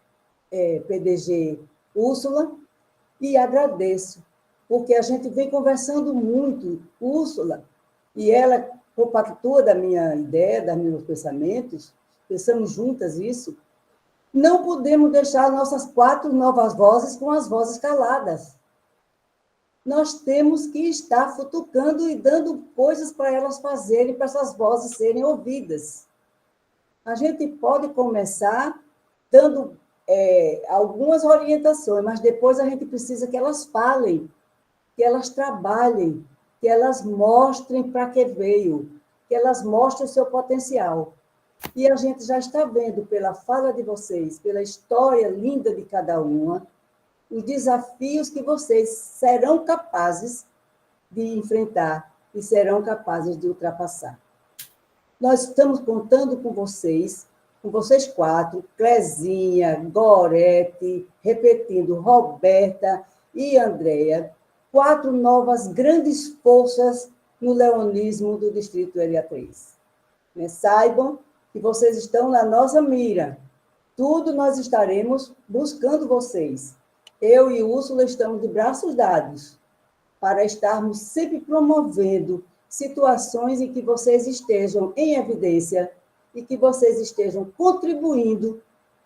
PDG, Úrsula, e agradeço, porque a gente vem conversando muito, Úrsula, e ela compactua da minha ideia, dos meus pensamentos, pensamos juntas isso, não podemos deixar nossas 4 novas vozes com as vozes caladas. Nós temos que estar futucando e dando coisas para elas fazerem, para essas vozes serem ouvidas. A gente pode começar dando algumas orientações, mas depois a gente precisa que elas falem, que elas trabalhem, que elas mostrem para que veio, que elas mostrem o seu potencial. E a gente já está vendo pela fala de vocês, pela história linda de cada uma, os desafios que vocês serão capazes de enfrentar e serão capazes de ultrapassar. Nós estamos contando com vocês quatro, Clezinha, Gorete, repetindo, Roberta e Andréia, 4 novas grandes forças no leonismo do Distrito LA3. Saibam que vocês estão na nossa mira. Tudo nós estaremos buscando vocês. Eu e Úrsula estamos de braços dados para estarmos sempre promovendo situações em que vocês estejam em evidência e que vocês estejam contribuindo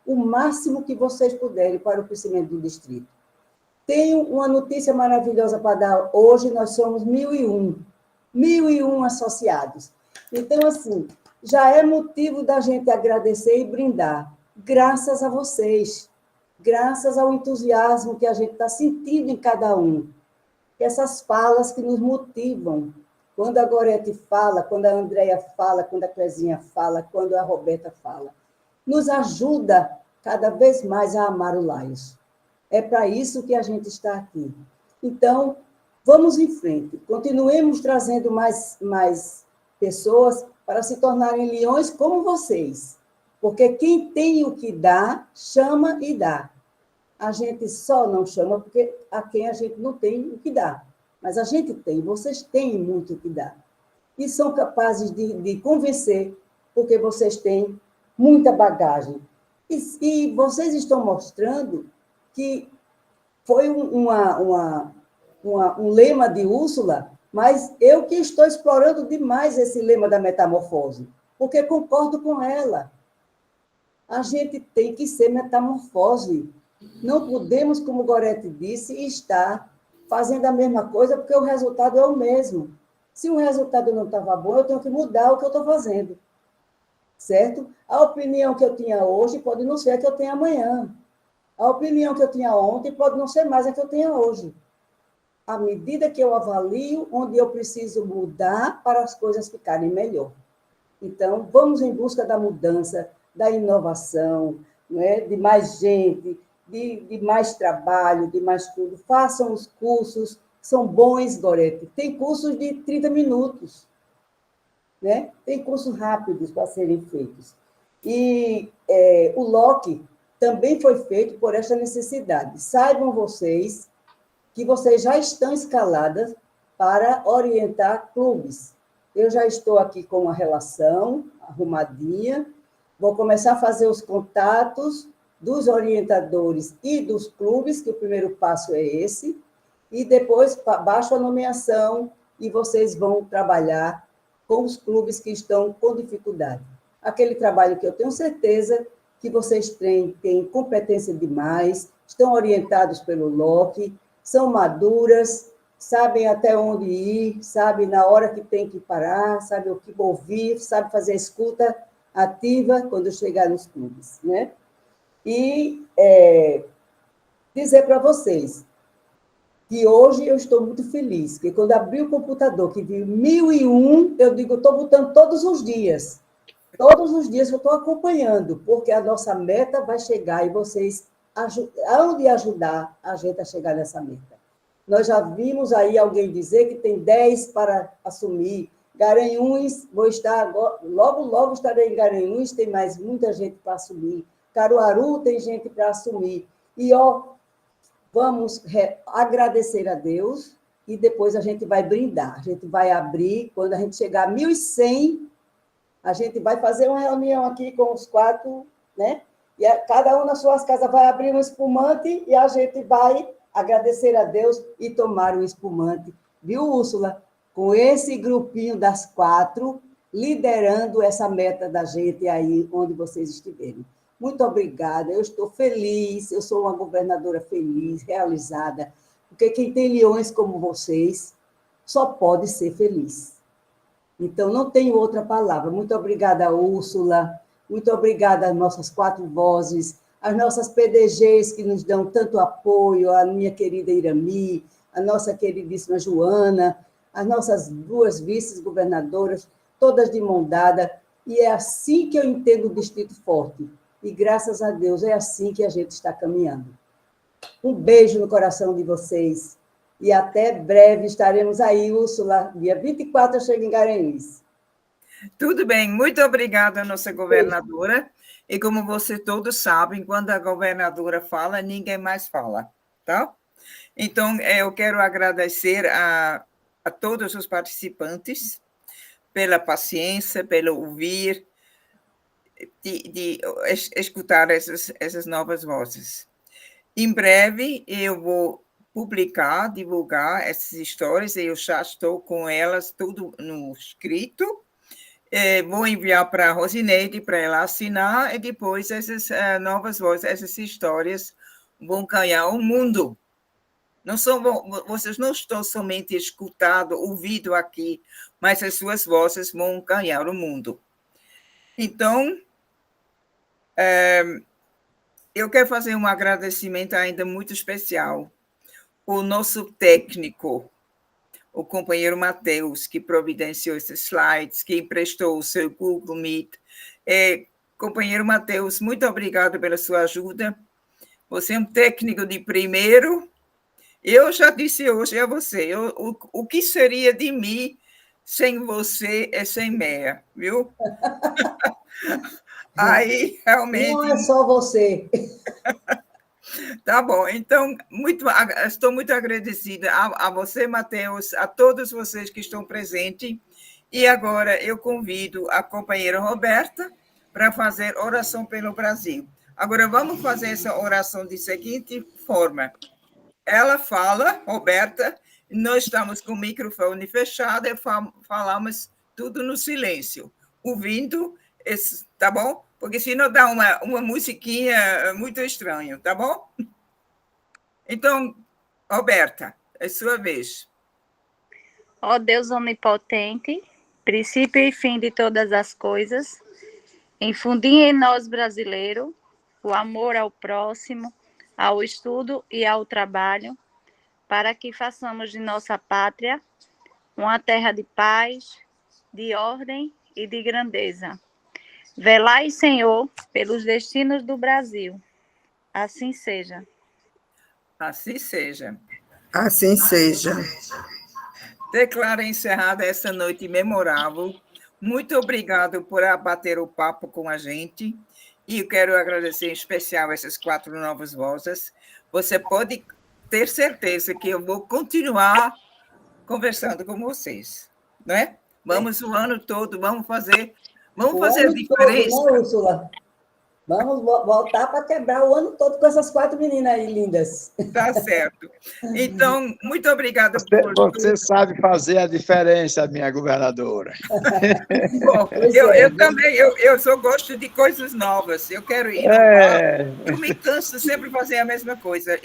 o máximo que vocês puderem para o crescimento do distrito. Tenho uma notícia maravilhosa para dar hoje, nós somos 1.001 associados. Então, assim, já é motivo da gente agradecer e brindar, graças a vocês, graças ao entusiasmo que a gente está sentindo em cada um, essas falas que nos motivam. Quando a Gorete fala, quando a Andréia fala, quando a Clezinha fala, quando a Roberta fala, nos ajuda cada vez mais a amar o Laios. É para isso que a gente está aqui. Então, vamos em frente. Continuemos trazendo mais pessoas para se tornarem leões como vocês. Porque quem tem o que dá, chama e dá. A gente só não chama porque a quem a gente não tem o que dá. Mas a gente tem, vocês têm muito o que dar. E são capazes de convencer, porque vocês têm muita bagagem. E vocês estão mostrando que foi um lema de Úrsula, mas eu que estou explorando demais esse lema da metamorfose, porque concordo com ela. A gente tem que ser metamorfose. Não podemos, como Gorete disse, estar fazendo a mesma coisa, porque o resultado é o mesmo. Se o resultado não estava bom, eu tenho que mudar o que eu estou fazendo. Certo? A opinião que eu tinha hoje pode não ser a que eu tenho amanhã. A opinião que eu tinha ontem pode não ser mais a que eu tenho hoje. À medida que eu avalio onde eu preciso mudar para as coisas ficarem melhor. Então, vamos em busca da mudança, da inovação, né? De mais gente, de mais trabalho, de mais tudo. Façam os cursos, são bons, Gorete. Tem cursos de 30 minutos, né? Tem cursos rápidos para serem feitos. E o LOC também foi feito por esta necessidade. Saibam vocês que vocês já estão escaladas para orientar clubes. Eu já estou aqui com uma relação arrumadinha, vou começar a fazer os contatos dos orientadores e dos clubes, que o primeiro passo é esse, e depois baixo a nomeação e vocês vão trabalhar com os clubes que estão com dificuldade. Aquele trabalho que eu tenho certeza que vocês têm competência demais, estão orientados pelo LOC, são maduras, sabem até onde ir, sabem na hora que tem que parar, sabem o que ouvir, sabem fazer a escuta ativa quando chegar nos clubes, né? E dizer para vocês que hoje eu estou muito feliz, que quando abri o computador, que vi 1.001, eu digo, estou botando todos os dias. Todos os dias eu estou acompanhando, porque a nossa meta vai chegar e vocês hão de ajudar a gente a chegar nessa meta. Nós já vimos aí alguém dizer que tem 10 para assumir. Garanhuns, vou estar agora, logo estarei em Garanhuns, tem mais muita gente para assumir. Caruaru tem gente para assumir. E, vamos agradecer a Deus e depois a gente vai brindar. A gente vai abrir, quando a gente chegar a 1.100, a gente vai fazer uma reunião aqui com os 4, né? E cada um nas suas casas vai abrir um espumante e a gente vai agradecer a Deus e tomar um espumante. Viu, Úrsula? Com esse grupinho das 4, liderando essa meta da gente aí onde vocês estiverem. Muito obrigada, eu estou feliz, eu sou uma governadora feliz, realizada, porque quem tem leões como vocês só pode ser feliz. Então, não tenho outra palavra. Muito obrigada, Úrsula, Muito obrigada às nossas 4 vozes, às nossas PDGs que nos dão tanto apoio, a minha querida Irami, a nossa queridíssima Joana, as nossas 2 vices-governadoras, todas de mão dada, e é assim que eu entendo o Distrito Forte. E, graças a Deus, é assim que a gente está caminhando. Um beijo no coração de vocês. E até breve estaremos aí, Úrsula. Dia 24 eu chego em Garanhuns. Tudo bem. Muito obrigada, nossa governadora. E como vocês todos sabem, quando a governadora fala, ninguém mais fala, tá? Então, eu quero agradecer a todos os participantes pela paciência, pelo ouvir, de escutar essas novas vozes. Em breve, eu vou publicar, divulgar essas histórias, e eu já estou com elas tudo no escrito. Vou enviar para a Rosineide para ela assinar, e depois essas novas vozes, essas histórias vão ganhar o mundo. Vocês não estão somente escutando, ouvindo aqui, mas as suas vozes vão ganhar o mundo. Então, eu quero fazer um agradecimento ainda muito especial ao nosso técnico, o companheiro Matheus, que providenciou esses slides, que emprestou o seu Google Meet. Companheiro Matheus, muito obrigado pela sua ajuda. Você é um técnico de primeiro. Eu já disse hoje a você, o que seria de mim sem você e sem Meia, viu? Aí, realmente... Não é só você. Tá bom, então, estou muito agradecida a você, Matheus, a todos vocês que estão presentes. E agora eu convido a companheira Roberta para fazer oração pelo Brasil. Agora, vamos fazer essa oração de seguinte forma. Ela fala, Roberta, nós estamos com o microfone fechado e falamos tudo no silêncio, ouvindo, tá bom? Porque senão dá uma musiquinha muito estranha, tá bom? Então, Roberta, é sua vez. Ó Deus onipotente, princípio e fim de todas as coisas, infundi em nós, brasileiros, o amor ao próximo, ao estudo e ao trabalho, para que façamos de nossa pátria uma terra de paz, de ordem e de grandeza. Velai, Senhor, pelos destinos do Brasil. Assim seja. Assim seja. Assim seja. Declaro encerrada essa noite memorável. Muito obrigado por bater o papo com a gente. E eu quero agradecer em especial essas 4 novas vozes. Você pode ter certeza que eu vou continuar conversando com vocês, não é? Vamos o ano todo, vamos fazer diferença. Todo, né, Úrsula? Vamos voltar para quebrar o ano todo com essas 4 meninas aí lindas. Tá certo. Então, muito obrigada Você sabe fazer a diferença, minha governadora. Bom, eu também, eu só gosto de coisas novas. Eu quero ir. Eu me canso sempre de fazer a mesma coisa.